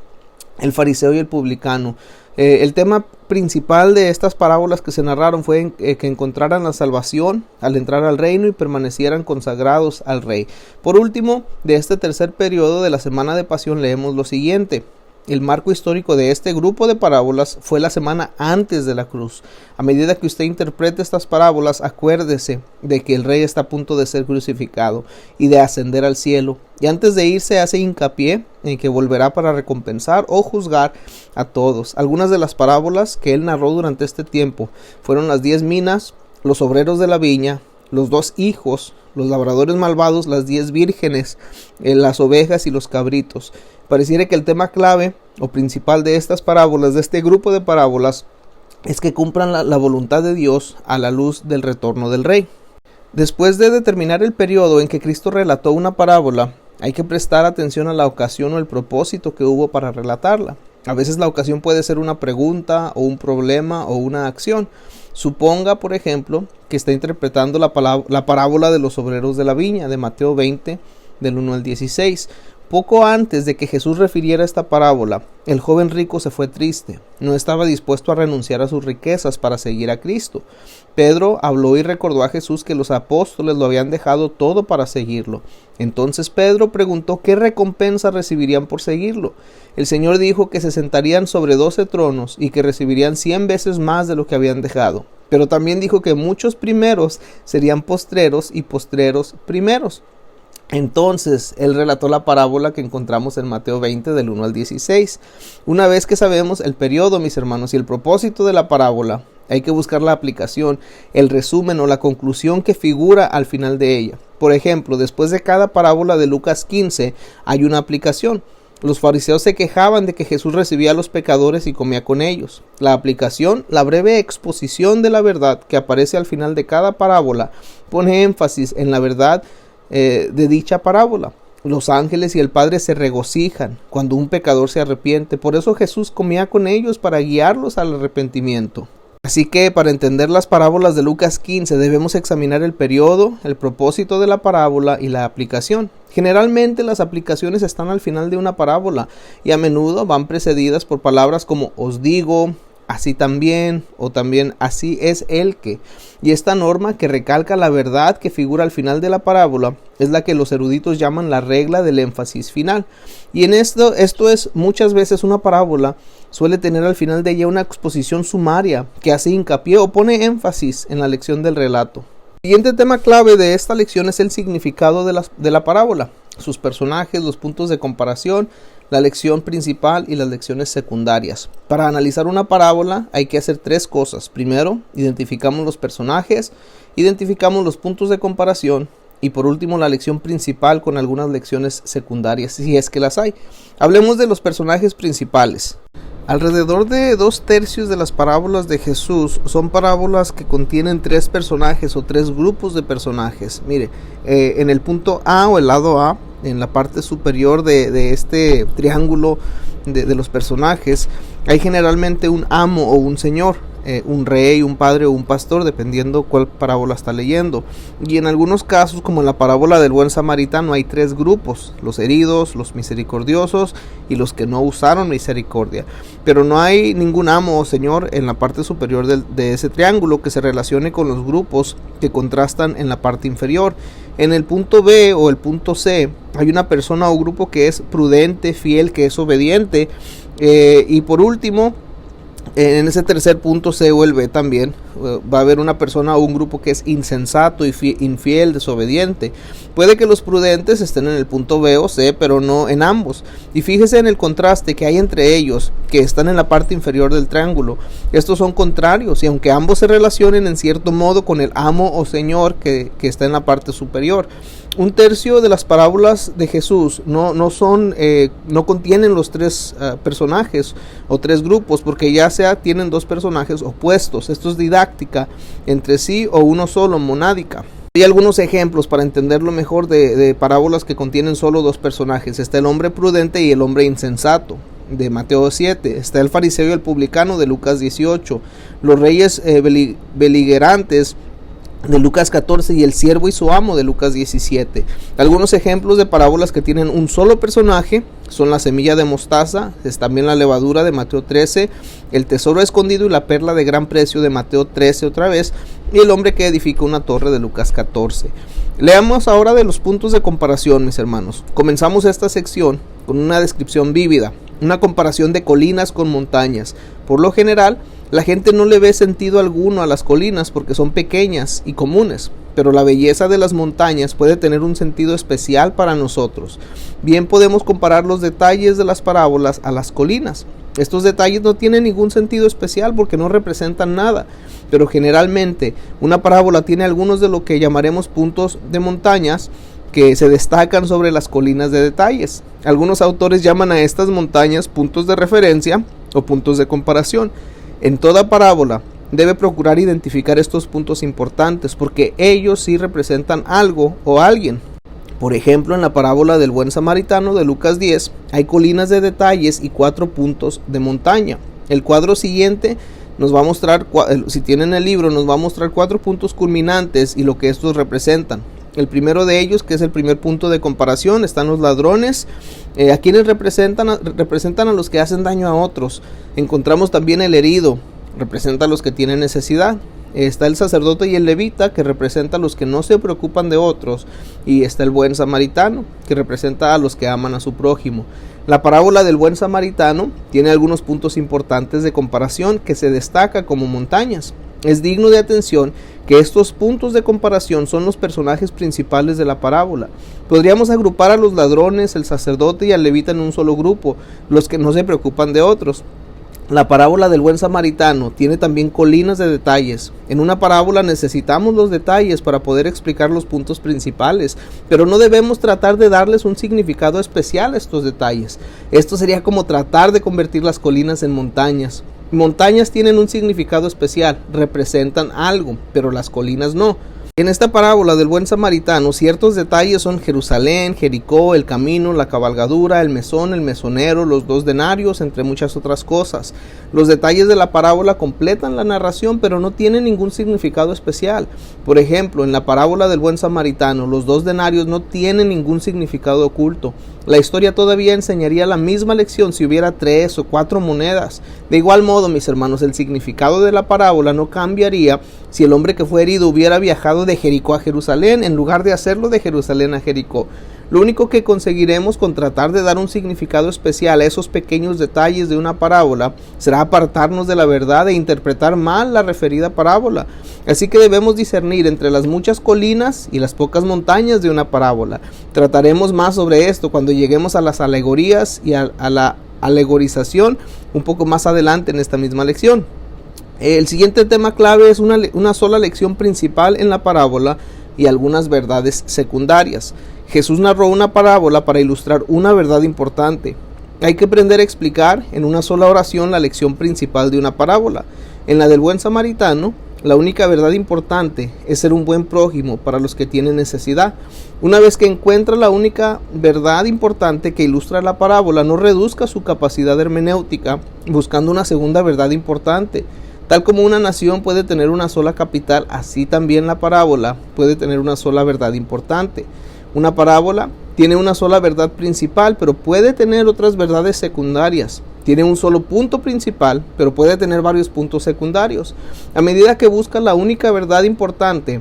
S1: el fariseo y el publicano. El tema principal de estas parábolas que se narraron fue que encontraran la salvación al entrar al reino y permanecieran consagrados al rey. Por último, de este tercer periodo de la semana de pasión leemos lo siguiente: el marco histórico de este grupo de parábolas fue la semana antes de la cruz. A medida que usted interprete estas parábolas, acuérdese de que el rey está a punto de ser crucificado y de ascender al cielo. Y antes de irse hace hincapié en que volverá para recompensar o juzgar a todos. Algunas de las parábolas que él narró durante este tiempo fueron las 10 minas, los obreros de la viña, los 2 hijos, los labradores malvados, las 10 vírgenes, las ovejas y los cabritos. Pareciera que el tema clave o principal de estas parábolas, de este grupo de parábolas, es que cumplan la voluntad de Dios a la luz del retorno del rey. Después de determinar el periodo en que Cristo relató una parábola, Hay que prestar atención a la ocasión o el propósito que hubo para relatarla. A veces la ocasión puede ser una pregunta o un problema o una acción. Suponga, por ejemplo, que está interpretando la parábola de los obreros de la viña de Mateo 20, del 1 al 16. Poco antes de que Jesús refiriera esta parábola, el joven rico se fue triste. No estaba dispuesto a renunciar a sus riquezas para seguir a Cristo. Pedro habló y recordó a Jesús que los apóstoles lo habían dejado todo para seguirlo. Entonces Pedro preguntó qué recompensa recibirían por seguirlo. El Señor dijo que se sentarían sobre 12 tronos y que recibirían 100 veces más de lo que habían dejado. Pero también dijo que muchos primeros serían postreros y postreros primeros. Entonces, él relató la parábola que encontramos en Mateo 20 del 1 al 16. Una vez que sabemos el periodo, mis hermanos, y el propósito de la parábola, hay que buscar la aplicación, el resumen o la conclusión que figura al final de ella. Por ejemplo, después de cada parábola de Lucas 15 hay una aplicación. Los fariseos se quejaban de que Jesús recibía a los pecadores y comía con ellos. La aplicación, la breve exposición de la verdad que aparece al final de cada parábola, pone énfasis en la verdad de dicha parábola. Los ángeles y el Padre se regocijan cuando un pecador se arrepiente. Por eso Jesús comía con ellos para guiarlos al arrepentimiento. Así que para entender las parábolas de Lucas 15 debemos examinar el periodo, el propósito de la parábola y la aplicación. Generalmente las aplicaciones están al final de una parábola y a menudo van precedidas por palabras como os digo, así también, o también así es el que. Y esta norma que recalca la verdad que figura al final de la parábola es la que los eruditos llaman la regla del énfasis final. Y en esto es muchas veces una parábola suele tener al final de ella una exposición sumaria que hace hincapié o pone énfasis en la lección del relato. El siguiente tema clave de esta lección es el significado de la parábola, sus personajes, los puntos de comparación, la lección principal y las lecciones secundarias. Para analizar una parábola hay que hacer 3 cosas. Primero, identificamos los personajes, identificamos los puntos de comparación y por último la lección principal con algunas lecciones secundarias, si es que las hay. Hablemos de los personajes principales. Alrededor de 2/3 de las parábolas de Jesús son parábolas que contienen 3 personajes o 3 grupos de personajes. Mire, en el punto A o el lado A, en la parte superior de este triángulo de los personajes, hay generalmente un amo o un señor, un rey, un padre o un pastor, dependiendo cuál parábola está leyendo. Y en algunos casos, como en la parábola del buen samaritano, hay 3 grupos: los heridos, los misericordiosos y los que no usaron misericordia. Pero no hay ningún amo o señor en la parte superior de ese triángulo que se relacione con los grupos que contrastan en la parte inferior. En el punto B o el punto C hay una persona o grupo que es prudente, fiel, que es obediente. Y por último, en ese tercer punto C o el B también va a haber una persona o un grupo que es insensato, infiel, desobediente. Puede que los prudentes estén en el punto B o C, pero no en ambos. Y fíjese en el contraste que hay entre ellos, que están en la parte inferior del triángulo. Estos son contrarios, y aunque ambos se relacionen en cierto modo con el amo o señor que está en la parte superior. 1/3 de las parábolas de Jesús no contienen los 3 personajes o 3 grupos, porque ya sea tienen 2 personajes opuestos. Esto es didáctica entre sí o uno solo, monádica. Hay algunos ejemplos para entenderlo mejor de parábolas que contienen solo 2 personajes. Está el hombre prudente y el hombre insensato, de Mateo 7. Está el fariseo y el publicano, de Lucas 18. Los reyes beligerantes, de Lucas 14, y el siervo y su amo, de Lucas 17. Algunos ejemplos de parábolas que tienen un solo personaje son la semilla de mostaza, es también la levadura, de Mateo 13, el tesoro escondido y la perla de gran precio, de Mateo 13 otra vez, y el hombre que edifica una torre, de Lucas 14. Leamos ahora de los puntos de comparación, mis hermanos. Comenzamos esta sección con una descripción vívida, una comparación de colinas con montañas. Por lo general, la gente no le ve sentido alguno a las colinas porque son pequeñas y comunes, pero la belleza de las montañas puede tener un sentido especial para nosotros. Bien podemos comparar los detalles de las parábolas a las colinas. Estos detalles no tienen ningún sentido especial porque no representan nada, pero generalmente una parábola tiene algunos de lo que llamaremos puntos de montañas que se destacan sobre las colinas de detalles. Algunos autores llaman a estas montañas puntos de referencia o puntos de comparación. En toda parábola debe procurar identificar estos puntos importantes porque ellos sí representan algo o alguien. Por ejemplo, en la parábola del buen samaritano de Lucas 10, hay colinas de detalles y 4 puntos de montaña. El cuadro siguiente nos va a mostrar, si tienen el libro, nos va a mostrar 4 puntos culminantes y lo que estos representan. El primero de ellos, que es el primer punto de comparación, están los ladrones, a quienes representan a los que hacen daño a otros. Encontramos también el herido, representa a los que tienen necesidad. Está el sacerdote y el levita, que representa a los que no se preocupan de otros, y está el buen samaritano, que representa a los que aman a su prójimo. La parábola del buen samaritano tiene algunos puntos importantes de comparación que se destaca como montañas. Es digno de atención que estos puntos de comparación son los personajes principales de la parábola. Podríamos agrupar a los ladrones, el sacerdote y al levita en un solo grupo, los que no se preocupan de otros. La parábola del buen samaritano tiene también colinas de detalles. En una parábola necesitamos los detalles para poder explicar los puntos principales, pero no debemos tratar de darles un significado especial a estos detalles. Esto sería como tratar de convertir las colinas en montañas. Montañas tienen un significado especial, representan algo, pero las colinas no. En esta parábola del buen samaritano, ciertos detalles son Jerusalén, Jericó, el camino, la cabalgadura, el mesón, el mesonero, los 2 denarios, entre muchas otras cosas. Los detalles de la parábola completan la narración, pero no tienen ningún significado especial. Por ejemplo, en la parábola del buen samaritano, los 2 denarios no tienen ningún significado oculto. La historia todavía enseñaría la misma lección si hubiera 3 o 4 monedas. De igual modo, mis hermanos, el significado de la parábola no cambiaría si el hombre que fue herido hubiera viajado de Jericó a Jerusalén en lugar de hacerlo de Jerusalén a Jericó. Lo único que conseguiremos con tratar de dar un significado especial a esos pequeños detalles de una parábola será apartarnos de la verdad e interpretar mal la referida parábola. Así que debemos discernir entre las muchas colinas y las pocas montañas de una parábola. Trataremos más sobre esto cuando lleguemos a las alegorías y a la alegorización un poco más adelante en esta misma lección. El siguiente tema clave es una sola lección principal en la parábola y algunas verdades secundarias. Jesús narró una parábola para ilustrar una verdad importante. Hay que aprender a explicar en una sola oración la lección principal de una parábola. En la del buen samaritano, la única verdad importante es ser un buen prójimo para los que tienen necesidad. Una vez que encuentra la única verdad importante que ilustra la parábola, no reduzca su capacidad hermenéutica buscando una segunda verdad importante. Tal como una nación puede tener una sola capital, así también la parábola puede tener una sola verdad importante. Una parábola tiene una sola verdad principal, pero puede tener otras verdades secundarias. Tiene un solo punto principal, pero puede tener varios puntos secundarios. A medida que busca la única verdad importante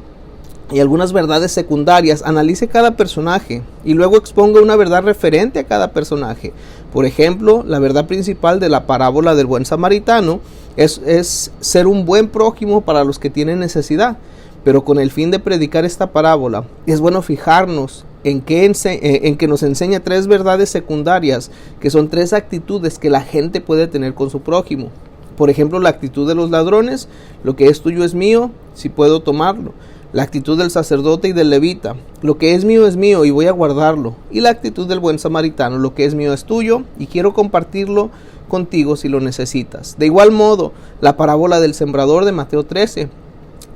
S1: y algunas verdades secundarias, analice cada personaje y luego exponga una verdad referente a cada personaje. Por ejemplo, la verdad principal de la parábola del buen samaritano es ser un buen prójimo para los que tienen necesidad. Pero con el fin de predicar esta parábola, es bueno fijarnos en que nos enseña 3 verdades secundarias, que son 3 actitudes que la gente puede tener con su prójimo. Por ejemplo, la actitud de los ladrones: lo que es tuyo es mío, si puedo tomarlo. La actitud del sacerdote y del levita: lo que es mío y voy a guardarlo. Y la actitud del buen samaritano: lo que es mío es tuyo y quiero compartirlo contigo si lo necesitas. De igual modo, la parábola del sembrador de Mateo 13.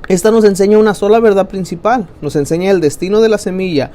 S1: Esta nos enseña una sola verdad principal, nos enseña el destino de la semilla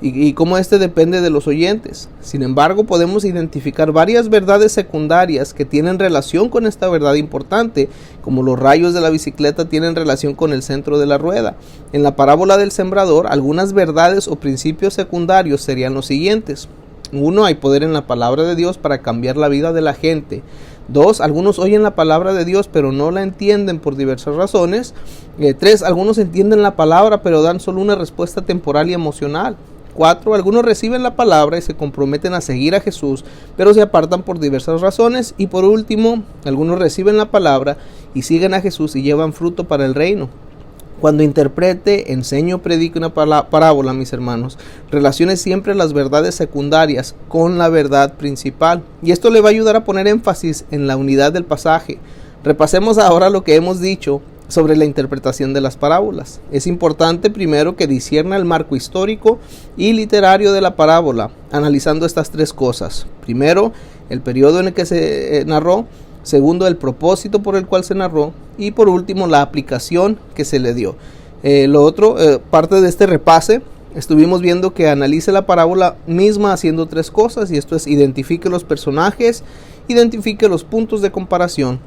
S1: y cómo este depende de los oyentes. Sin embargo, podemos identificar varias verdades secundarias que tienen relación con esta verdad importante, como los rayos de la bicicleta tienen relación con el centro de la rueda. En la parábola del sembrador, algunas verdades o principios secundarios serían los siguientes. 1. Hay poder en la palabra de Dios para cambiar la vida de la gente. 2. Algunos oyen la palabra de Dios pero no la entienden por diversas razones. 3. Algunos entienden la palabra pero dan solo una respuesta temporal y emocional. 4. Algunos reciben la palabra y se comprometen a seguir a Jesús pero se apartan por diversas razones. Y por último, algunos reciben la palabra y siguen a Jesús y llevan fruto para el reino. Cuando interprete, enseño o predique una parábola, mis hermanos, relacione siempre las verdades secundarias con la verdad principal. Y esto le va a ayudar a poner énfasis en la unidad del pasaje. Repasemos ahora lo que hemos dicho sobre la interpretación de las parábolas. Es importante primero que discierna el marco histórico y literario de la parábola, analizando estas 3 cosas. Primero, el periodo en el que se narró. Segundo, el propósito por el cual se narró. Y por último, la aplicación que se le dio. Parte de este repase estuvimos viendo que analice la parábola misma haciendo 3 cosas, y esto es: identifique los personajes, identifique los puntos de comparación,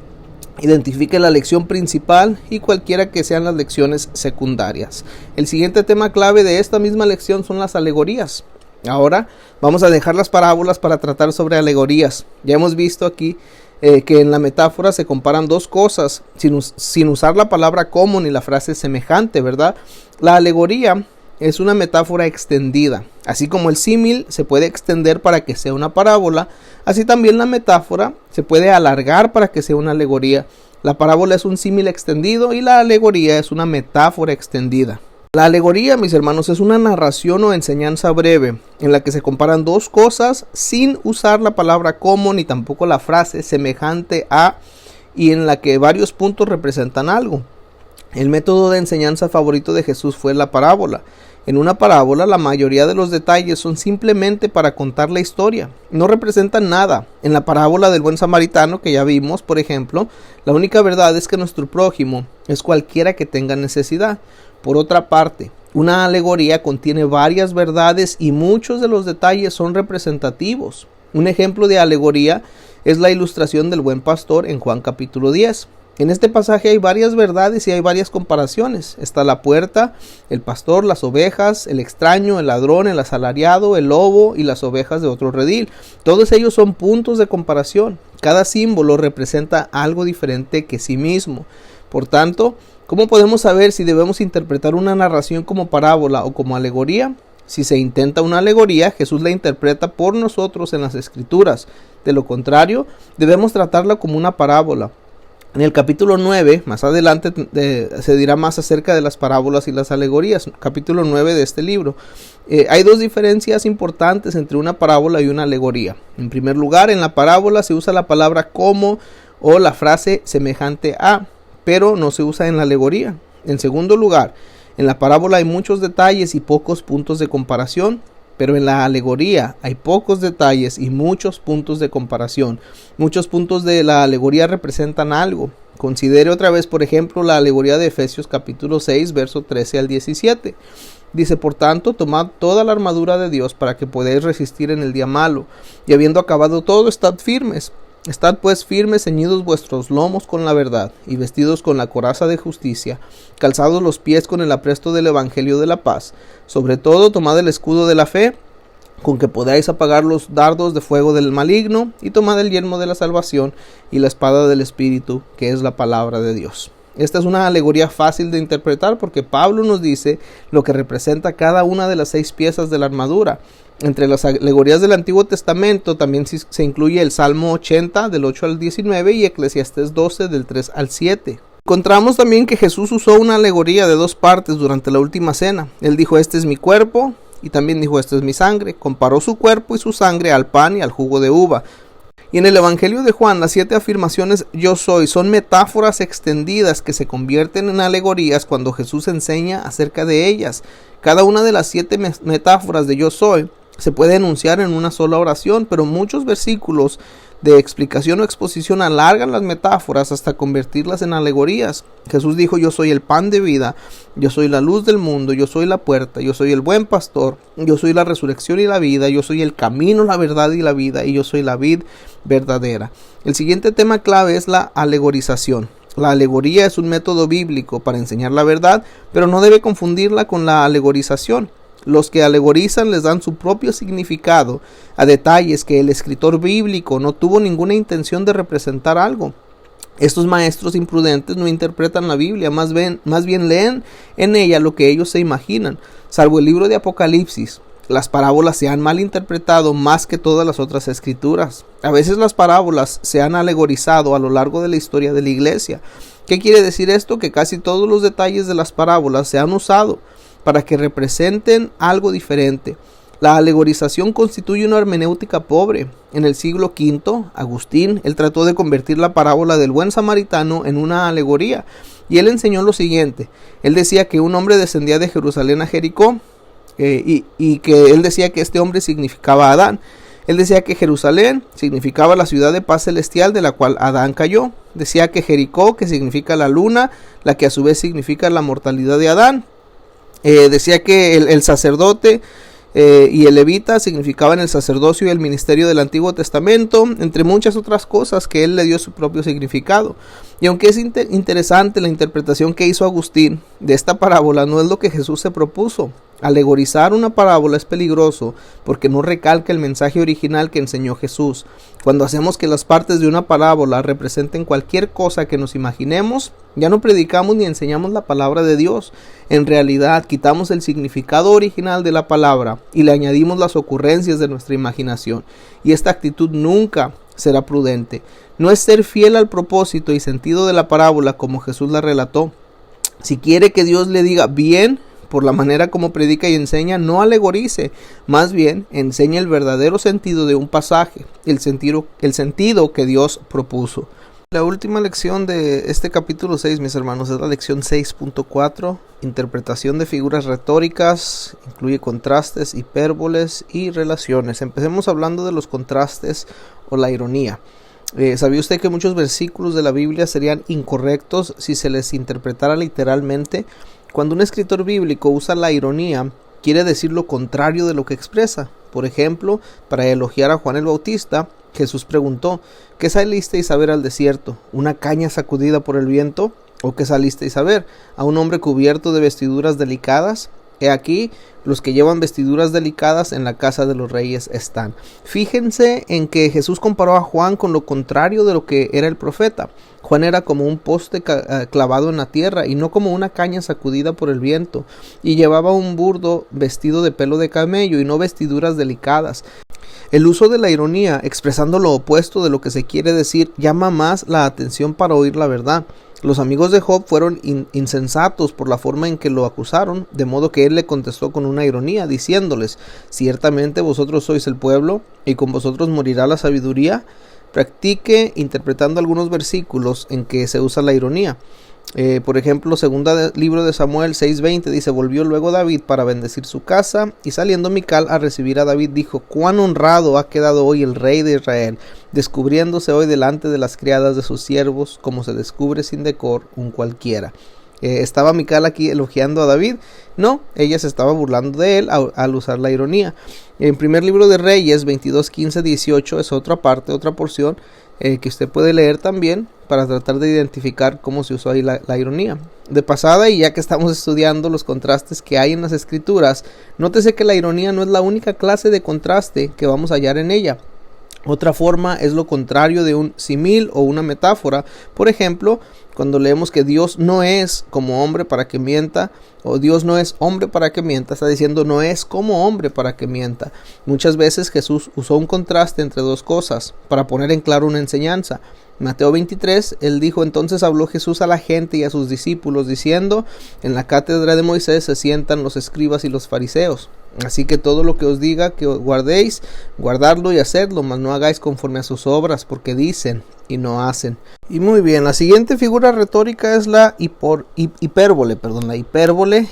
S1: identifique la lección principal y cualquiera que sean las lecciones secundarias. El siguiente tema clave de esta misma lección son las alegorías. Ahora vamos a dejar las parábolas para tratar sobre alegorías. Ya hemos visto aquí que en la metáfora se comparan 2 cosas sin usar la palabra como ni la frase semejante, ¿verdad? La alegoría es una metáfora extendida. Así como el símil se puede extender para que sea una parábola, así también la metáfora se puede alargar para que sea una alegoría. La parábola es un símil extendido y la alegoría es una metáfora extendida. La alegoría, mis hermanos, es una narración o enseñanza breve en la que se comparan 2 cosas sin usar la palabra como ni tampoco la frase semejante a, y en la que varios puntos representan algo. El método de enseñanza favorito de Jesús fue la parábola. En una parábola, la mayoría de los detalles son simplemente para contar la historia, no representan nada. En la parábola del buen samaritano que ya vimos, por ejemplo, la única verdad es que nuestro prójimo es cualquiera que tenga necesidad. Por otra parte, una alegoría contiene varias verdades y muchos de los detalles son representativos. Un ejemplo de alegoría es la ilustración del buen pastor en Juan capítulo 10. En este pasaje hay varias verdades y hay varias comparaciones. Está la puerta, el pastor, las ovejas, el extraño, el ladrón, el asalariado, el lobo y las ovejas de otro redil. Todos ellos son puntos de comparación. Cada símbolo representa algo diferente que sí mismo. Por tanto, ¿cómo podemos saber si debemos interpretar una narración como parábola o como alegoría? Si se intenta una alegoría, Jesús la interpreta por nosotros en las Escrituras. De lo contrario, debemos tratarla como una parábola. En el capítulo 9, más adelante, se dirá más acerca de las parábolas y las alegorías. Capítulo 9 de este libro. Hay 2 diferencias importantes entre una parábola y una alegoría. En primer lugar, en la parábola se usa la palabra como o la frase semejante a, pero no se usa en la alegoría. En segundo lugar, en la parábola hay muchos detalles y pocos puntos de comparación, pero en la alegoría hay pocos detalles y muchos puntos de comparación. Muchos puntos de la alegoría representan algo. Considere otra vez, por ejemplo, la alegoría de Efesios capítulo 6, verso 13 al 17. Dice: por tanto, tomad toda la armadura de Dios para que podáis resistir en el día malo, y habiendo acabado todo, estad firmes. Estad pues firmes, ceñidos vuestros lomos con la verdad, y vestidos con la coraza de justicia, calzados los pies con el apresto del evangelio de la paz. Sobre todo, tomad el escudo de la fe, con que podáis apagar los dardos de fuego del maligno, y tomad el yelmo de la salvación y la espada del Espíritu, que es la palabra de Dios. Esta es una alegoría fácil de interpretar porque Pablo nos dice lo que representa cada una de las 6 piezas de la armadura. Entre las alegorías del Antiguo Testamento también se incluye el Salmo 80 del 8 al 19 y Eclesiastés 12 del 3 al 7. Encontramos también que Jesús usó una alegoría de 2 partes durante la última cena. Él dijo: este es mi cuerpo, y también dijo: esta es mi sangre. Comparó su cuerpo y su sangre al pan y al jugo de uva. Y en el Evangelio de Juan, las 7 afirmaciones yo soy son metáforas extendidas que se convierten en alegorías cuando Jesús enseña acerca de ellas. Cada una de las 7 metáforas de yo soy se puede enunciar en una sola oración, pero muchos versículos de explicación o exposición alargan las metáforas hasta convertirlas en alegorías. Jesús dijo: yo soy el pan de vida, yo soy la luz del mundo, yo soy la puerta, yo soy el buen pastor, yo soy la resurrección y la vida, yo soy el camino, la verdad y la vida, y yo soy la vid verdadera. El siguiente tema clave es la alegorización. La alegoría es un método bíblico para enseñar la verdad, pero no debe confundirla con la alegorización. Los que alegorizan les dan su propio significado a detalles que el escritor bíblico no tuvo ninguna intención de representar algo. Estos maestros imprudentes no interpretan la Biblia, más bien leen en ella lo que ellos se imaginan. Salvo el libro de Apocalipsis, las parábolas se han malinterpretado más que todas las otras escrituras. A veces las parábolas se han alegorizado a lo largo de la historia de la iglesia. ¿Qué quiere decir esto? Que casi todos los detalles de las parábolas se han usado para que representen algo diferente. La alegorización constituye una hermenéutica pobre. En el siglo V, Agustín, él trató de convertir la parábola del buen samaritano en una alegoría, y él enseñó lo siguiente. Él decía que un hombre descendía de Jerusalén a Jericó, y que él decía que este hombre significaba Adán. Él decía que Jerusalén significaba la ciudad de paz celestial de la cual Adán cayó. Decía que Jericó, que significa la luna, la que a su vez significa la mortalidad de Adán. Decía que el sacerdote y el levita significaban el sacerdocio y el ministerio del Antiguo Testamento, entre muchas otras cosas que él le dio su propio significado. Y aunque es interesante la interpretación que hizo Agustín de esta parábola, no es lo que Jesús se propuso. Alegorizar una parábola es peligroso porque no recalca el mensaje original que enseñó Jesús. Cuando hacemos que las partes de una parábola representen cualquier cosa que nos imaginemos, ya no predicamos ni enseñamos la palabra de Dios. En realidad, quitamos el significado original de la palabra y le añadimos las ocurrencias de nuestra imaginación. Y esta actitud nunca será prudente. No es ser fiel al propósito y sentido de la parábola como Jesús la relató. Si quiere que Dios le diga bien por la manera como predica y enseña, no alegorice, más bien enseña el verdadero sentido de un pasaje, el sentido que Dios propuso. La última lección de este capítulo 6, mis hermanos, es la lección 6.4, interpretación de figuras retóricas, incluye contrastes, hipérboles y relaciones. Empecemos hablando de los contrastes o la ironía. ¿Sabía usted que muchos versículos de la Biblia serían incorrectos si se les interpretara literalmente? Cuando un escritor bíblico usa la ironía, quiere decir lo contrario de lo que expresa. Por ejemplo, para elogiar a Juan el Bautista, Jesús preguntó: ¿qué salisteis a ver al desierto? ¿Una caña sacudida por el viento? ¿O qué salisteis a ver? ¿A un hombre cubierto de vestiduras delicadas? He aquí, los que llevan vestiduras delicadas en la casa de los reyes están. Fíjense en que Jesús comparó a Juan con lo contrario de lo que era el profeta. Juan era como un poste clavado en la tierra y no como una caña sacudida por el viento, y llevaba un burdo vestido de pelo de camello y no vestiduras delicadas. El uso de la ironía, expresando lo opuesto de lo que se quiere decir, llama más la atención para oír la verdad. Los amigos de Job fueron insensatos por la forma en que lo acusaron, de modo que él le contestó con una ironía, diciéndoles: ciertamente vosotros sois el pueblo, y con vosotros morirá la sabiduría. Practique interpretando algunos versículos en que se usa la ironía. Por ejemplo, libro de Samuel 6:20 dice: volvió luego David para bendecir su casa, y saliendo Mical a recibir a David dijo: cuán honrado ha quedado hoy el rey de Israel, descubriéndose hoy delante de las criadas de sus siervos, como se descubre sin decor un cualquiera. ¿Estaba Mical aquí elogiando a David? No, ella se estaba burlando de él al usar la ironía. En primer libro de Reyes 22:15-18 es otra porción que usted puede leer también para tratar de identificar cómo se usó ahí la ironía. De pasada, y ya que estamos estudiando los contrastes que hay en las escrituras, nótese que la ironía no es la única clase de contraste que vamos a hallar en ella. Otra forma es lo contrario de un símil o una metáfora. Por ejemplo, cuando leemos que Dios no es como hombre para que mienta, o Dios no es hombre para que mienta, está diciendo no es como hombre para que mienta. Muchas veces Jesús usó un contraste entre dos cosas para poner en claro una enseñanza. Mateo 23, él dijo: entonces habló Jesús a la gente y a sus discípulos, diciendo: en la cátedra de Moisés se sientan los escribas y los fariseos. Así que todo lo que os diga que guardéis, guardadlo y hacedlo, mas no hagáis conforme a sus obras, porque dicen y no hacen. Y muy bien, la siguiente figura retórica es la hipérbole,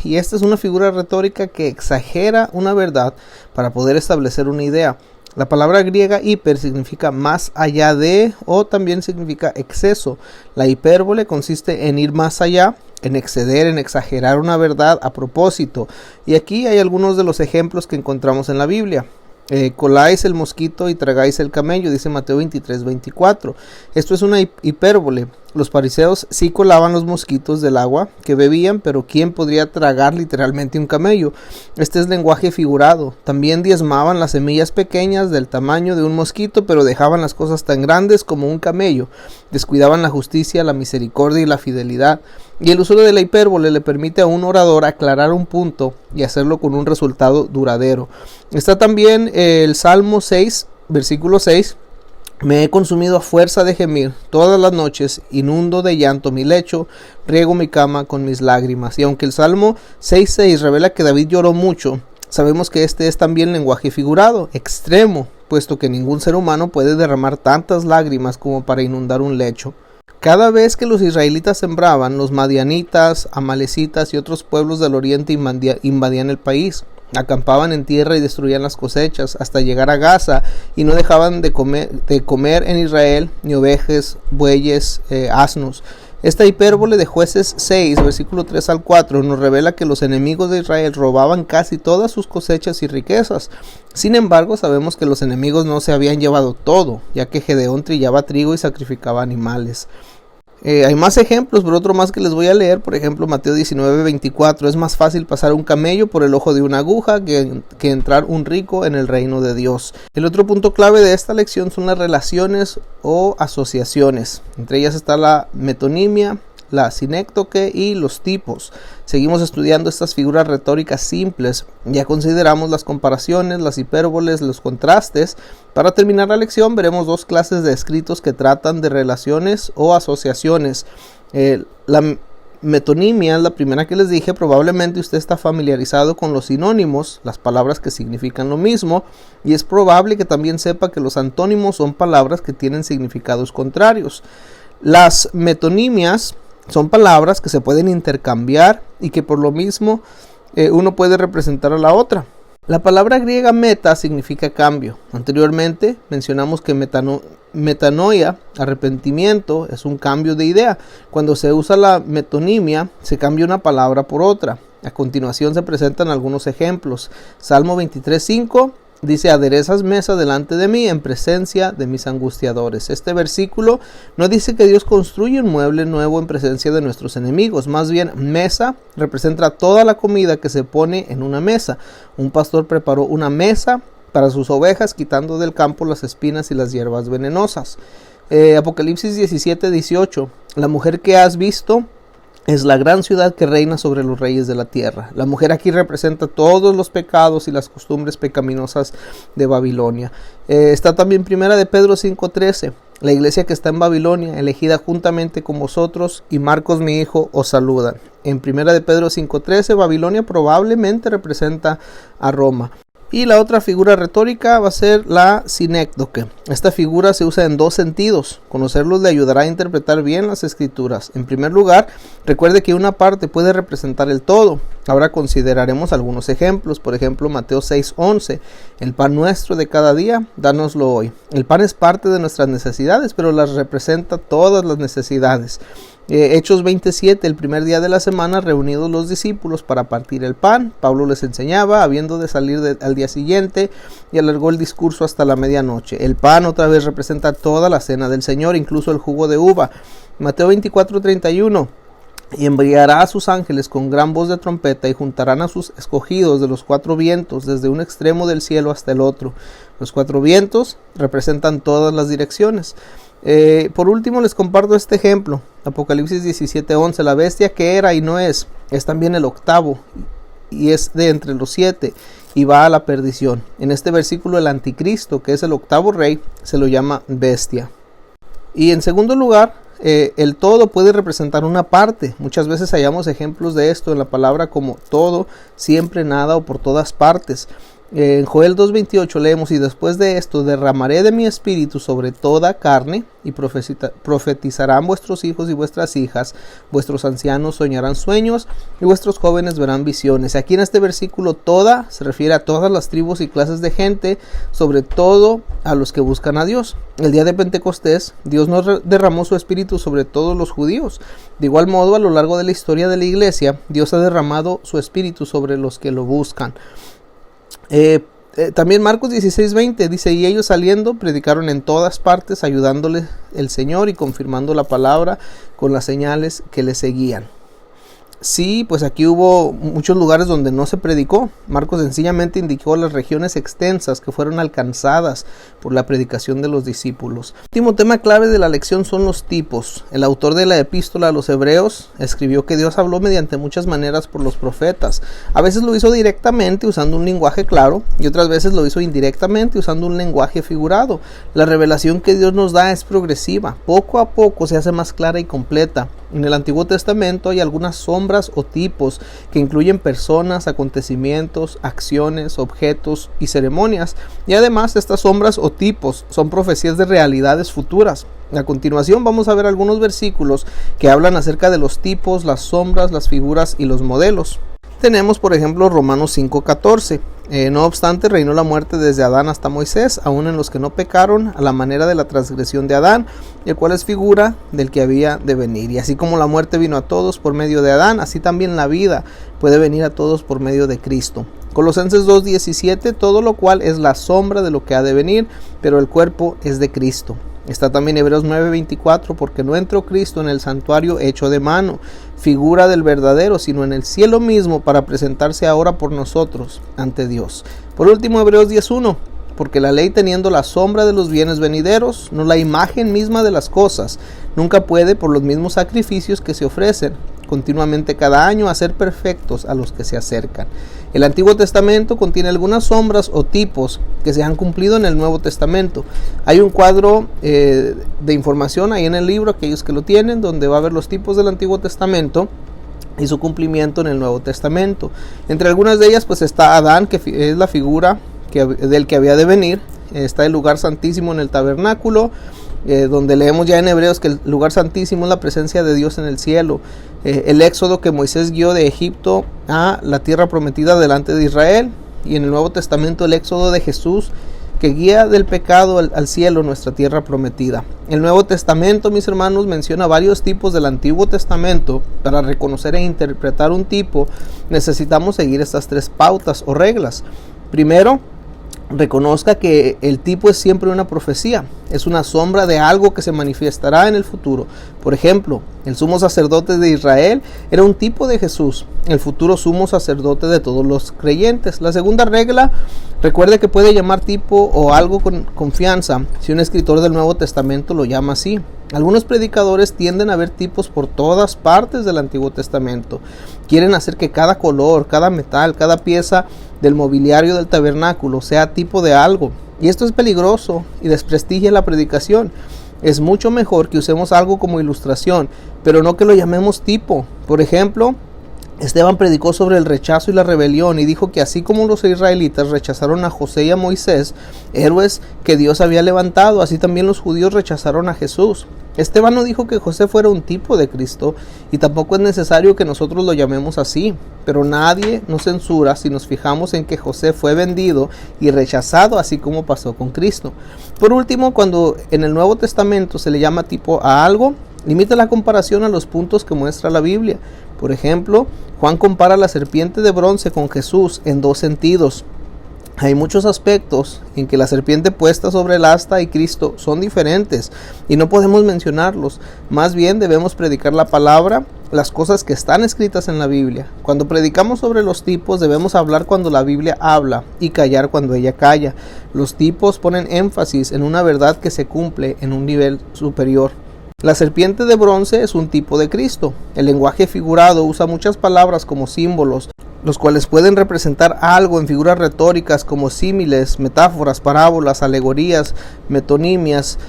S1: y esta es una figura retórica que exagera una verdad para poder establecer una idea. La palabra griega hiper significa más allá de, o también significa exceso. La hipérbole consiste en ir más allá, en exceder, en exagerar una verdad a propósito. Y aquí hay algunos de los ejemplos que encontramos en la Biblia. Coláis el mosquito y tragáis el camello, dice Mateo 23:24. Esto es una hipérbole. Los fariseos sí colaban los mosquitos del agua que bebían, pero ¿quién podría tragar literalmente un camello? Este es lenguaje figurado. También diezmaban las semillas pequeñas del tamaño de un mosquito, pero dejaban las cosas tan grandes como un camello. Descuidaban la justicia, la misericordia y la fidelidad. Y el uso de la hipérbole le permite a un orador aclarar un punto y hacerlo con un resultado duradero. Está también el Salmo 6, versículo 6. Me he consumido a fuerza de gemir, todas las noches inundo de llanto mi lecho, riego mi cama con mis lágrimas. Y aunque el Salmo 6:6 revela que David lloró mucho, sabemos que este es también lenguaje figurado, extremo, puesto que ningún ser humano puede derramar tantas lágrimas como para inundar un lecho. Cada vez que los israelitas sembraban, los madianitas, amalecitas y otros pueblos del oriente invadían el país. Acampaban en tierra y destruían las cosechas hasta llegar a Gaza, y no dejaban de comer en Israel ni ovejas, bueyes, asnos. Esta hipérbole de Jueces 6, versículo 3 al 4, nos revela que los enemigos de Israel robaban casi todas sus cosechas y riquezas. Sin embargo, sabemos que los enemigos no se habían llevado todo, ya que Gedeón trillaba trigo y sacrificaba animales. Hay más ejemplos, pero otro más que les voy a leer, por ejemplo, Mateo 19:24. Es más fácil pasar un camello por el ojo de una aguja que entrar un rico en el reino de Dios. El otro punto clave de esta lección son las relaciones o asociaciones. Entre ellas está la metonimia, la sinécdoque y los tipos. Seguimos estudiando estas figuras retóricas simples. Ya consideramos las comparaciones, las hipérboles, los contrastes. Para terminar la lección veremos dos clases de escritos que tratan de relaciones o asociaciones. La metonimia es la primera que les dije. Probablemente usted está familiarizado con los sinónimos, las palabras que significan lo mismo, y es probable que también sepa que los antónimos son palabras que tienen significados contrarios. Las metonimias son palabras que se pueden intercambiar y que por lo mismo uno puede representar a la otra. La palabra griega meta significa cambio. Anteriormente mencionamos que metanoia, arrepentimiento, es un cambio de idea. Cuando se usa la metonimia, se cambia una palabra por otra. A continuación se presentan algunos ejemplos. Salmo 23:5 dice: aderezas mesa delante de mí en presencia de mis angustiadores. Este versículo no dice que Dios construye un mueble nuevo en presencia de nuestros enemigos. Más bien, mesa representa toda la comida que se pone en una mesa. Un pastor preparó una mesa para sus ovejas, quitando del campo las espinas y las hierbas venenosas. Apocalipsis 17:18. La mujer que has visto es la gran ciudad que reina sobre los reyes de la tierra. La mujer aquí representa todos los pecados y las costumbres pecaminosas de Babilonia. Está también Primera de Pedro 5:13. La iglesia que está en Babilonia, elegida juntamente con vosotros, y Marcos mi hijo os saludan. En Primera de Pedro 5:13, Babilonia probablemente representa a Roma. Y la otra figura retórica va a ser la sinécdoque. Esta figura se usa en dos sentidos. Conocerlos le ayudará a interpretar bien las escrituras. En primer lugar, recuerde que una parte puede representar el todo. Ahora consideraremos algunos ejemplos. Por ejemplo, Mateo 6:11. El pan nuestro de cada día, dánoslo hoy. El pan es parte de nuestras necesidades, pero las representa todas las necesidades. Hechos 27, el primer día de la semana, reunidos los discípulos para partir el pan, Pablo les enseñaba, habiendo de salir al día siguiente, y alargó el discurso hasta la medianoche. El pan otra vez representa toda la cena del Señor, incluso el jugo de uva. Mateo 24:31. Y enviará a sus ángeles con gran voz de trompeta, y juntarán a sus escogidos de los cuatro vientos, desde un extremo del cielo hasta el otro. Los cuatro vientos representan todas las direcciones. Por último les comparto este ejemplo. Apocalipsis 17:11. La bestia que era y no es también el octavo, y es de entre los 7, y va a la perdición. En este versículo el anticristo, que es el octavo rey, se lo llama bestia. Y en segundo lugar, el todo puede representar una parte. Muchas veces hallamos ejemplos de esto en la palabra como todo, siempre, nada o por todas partes. En Joel 2:28 leemos: y después de esto derramaré de mi espíritu sobre toda carne, y profetizarán vuestros hijos y vuestras hijas, vuestros ancianos soñarán sueños, y vuestros jóvenes verán visiones. Aquí en este versículo toda se refiere a todas las tribus y clases de gente, sobre todo a los que buscan a Dios. El día de Pentecostés, Dios no derramó su espíritu sobre todos los judíos. De igual modo, a lo largo de la historia de la iglesia, Dios ha derramado su espíritu sobre los que lo buscan. También Marcos 16:20 dice: y ellos saliendo predicaron en todas partes, ayudándole el Señor y confirmando la palabra con las señales que le seguían. Sí, pues aquí hubo muchos lugares donde no se predicó. Marcos sencillamente indicó las regiones extensas que fueron alcanzadas por la predicación de los discípulos. El último tema clave de la lección son los tipos. El autor de la epístola a los Hebreos escribió que Dios habló mediante muchas maneras por los profetas. A veces lo hizo directamente usando un lenguaje claro, y otras veces lo hizo indirectamente usando un lenguaje figurado. La revelación que Dios nos da es progresiva. Poco a poco se hace más clara y completa. En el Antiguo Testamento hay algunas sombras o tipos que incluyen personas, acontecimientos, acciones, objetos y ceremonias, y además estas sombras o tipos son profecías de realidades futuras. A continuación vamos a ver algunos versículos que hablan acerca de los tipos, las sombras, las figuras y los modelos. Tenemos por ejemplo Romanos 5:14. No obstante, reinó la muerte desde Adán hasta Moisés, aun en los que no pecaron, a la manera de la transgresión de Adán, el cual es figura del que había de venir. Y así como la muerte vino a todos por medio de Adán, así también la vida puede venir a todos por medio de Cristo. Colosenses 2:17, todo lo cual es la sombra de lo que ha de venir, pero el cuerpo es de Cristo. Está también Hebreos 9:24, porque no entró Cristo en el santuario hecho de mano, figura del verdadero, sino en el cielo mismo, para presentarse ahora por nosotros ante Dios. Por último, Hebreos 10:1, porque la ley, teniendo la sombra de los bienes venideros, no la imagen misma de las cosas, nunca puede, por los mismos sacrificios que se ofrecen continuamente cada año, hacer perfectos a los que se acercan. El Antiguo Testamento contiene algunas sombras o tipos que se han cumplido en el Nuevo Testamento. Hay un cuadro de información ahí en el libro, aquellos que lo tienen, donde va a ver los tipos del Antiguo Testamento y su cumplimiento en el Nuevo Testamento. Entre algunas de ellas pues está Adán, que es la figura del que había de venir. Está el lugar santísimo en el tabernáculo, donde leemos ya en Hebreos que el lugar santísimo es la presencia de Dios en el cielo. El éxodo que Moisés guió de Egipto a la tierra prometida delante de Israel, y en el Nuevo Testamento el éxodo de Jesús, que guía del pecado al cielo, nuestra tierra prometida. El Nuevo Testamento, mis hermanos, menciona varios tipos del Antiguo Testamento. Para reconocer e interpretar un tipo necesitamos seguir estas tres pautas o reglas. Primero, reconozca que el tipo es siempre una profecía, es una sombra de algo que se manifestará en el futuro. Por ejemplo, el sumo sacerdote de Israel era un tipo de Jesús, el futuro sumo sacerdote de todos los creyentes. La segunda regla, recuerde que puede llamar tipo o algo con confianza si un escritor del Nuevo Testamento lo llama así. Algunos predicadores tienden a ver tipos por todas partes del Antiguo Testamento. Quieren hacer que cada color, cada metal, cada pieza del mobiliario del tabernáculo sea tipo de algo. Y esto es peligroso y desprestigia la predicación. Es mucho mejor que usemos algo como ilustración, pero no que lo llamemos tipo. Por ejemplo, Esteban predicó sobre el rechazo y la rebelión y dijo que así como los israelitas rechazaron a José y a Moisés, héroes que Dios había levantado, así también los judíos rechazaron a Jesús. Esteban no dijo que José fuera un tipo de Cristo y tampoco es necesario que nosotros lo llamemos así, pero nadie nos censura si nos fijamos en que José fue vendido y rechazado, así como pasó con Cristo. Por último, cuando en el Nuevo Testamento se le llama tipo a algo, limita la comparación a los puntos que muestra la Biblia. Por ejemplo, Juan compara la serpiente de bronce con Jesús en dos sentidos. Hay muchos aspectos en que la serpiente puesta sobre el asta y Cristo son diferentes y no podemos mencionarlos. Más bien debemos predicar la palabra, las cosas que están escritas en la Biblia. Cuando predicamos sobre los tipos debemos hablar cuando la Biblia habla y callar cuando ella calla. Los tipos ponen énfasis en una verdad que se cumple en un nivel superior. La serpiente de bronce es un tipo de Cristo. El lenguaje figurado usa muchas palabras como símbolos, los cuales pueden representar algo en figuras retóricas como símiles, metáforas, parábolas, alegorías, metonimias,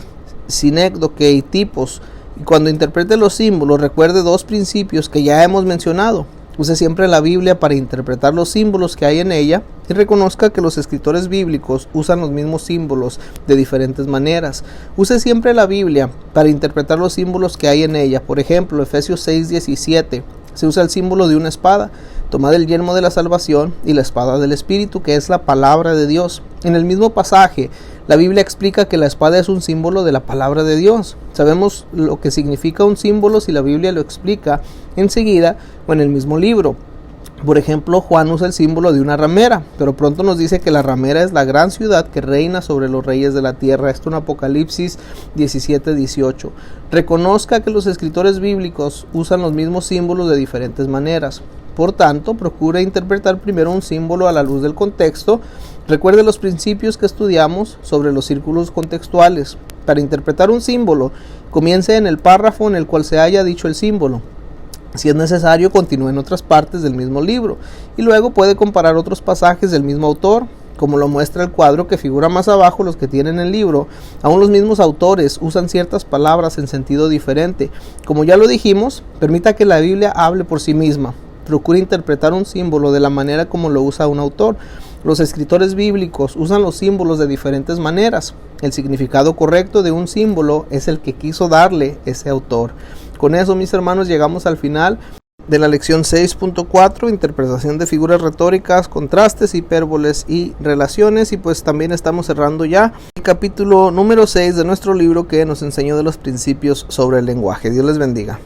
S1: sinécdoque y tipos. Y cuando interprete los símbolos, recuerde dos principios que ya hemos mencionado. Use siempre la Biblia para interpretar los símbolos que hay en ella y reconozca que los escritores bíblicos usan los mismos símbolos de diferentes maneras. Use siempre la Biblia para interpretar los símbolos que hay en ella. Por ejemplo, Efesios 6:17 se usa el símbolo de una espada. Tomad el yelmo de la salvación y la espada del Espíritu, que es la palabra de Dios. En el mismo pasaje, la Biblia explica que la espada es un símbolo de la palabra de Dios. Sabemos lo que significa un símbolo si la Biblia lo explica enseguida o en el mismo libro. Por ejemplo, Juan usa el símbolo de una ramera, pero pronto nos dice que la ramera es la gran ciudad que reina sobre los reyes de la tierra. Esto en Apocalipsis 17:18. Reconozca que los escritores bíblicos usan los mismos símbolos de diferentes maneras. Por tanto, procure interpretar primero un símbolo a la luz del contexto. Recuerde los principios que estudiamos sobre los círculos contextuales. Para interpretar un símbolo, comience en el párrafo en el cual se haya dicho el símbolo. Si es necesario, continúe en otras partes del mismo libro y luego puede comparar otros pasajes del mismo autor, como lo muestra el cuadro que figura más abajo. Los que tienen el libro, aún los mismos autores usan ciertas palabras en sentido diferente. Como ya lo dijimos, permita que la Biblia hable por sí misma. Procure interpretar un símbolo de la manera como lo usa un autor. Los escritores bíblicos usan los símbolos de diferentes maneras. El significado correcto de un símbolo es el que quiso darle ese autor. Con eso, mis hermanos, llegamos al final de la lección 6.4, interpretación de figuras retóricas, contrastes, hipérboles y relaciones. Y pues también estamos cerrando ya el capítulo número 6 de nuestro libro, que nos enseñó de los principios sobre el lenguaje. Dios les bendiga.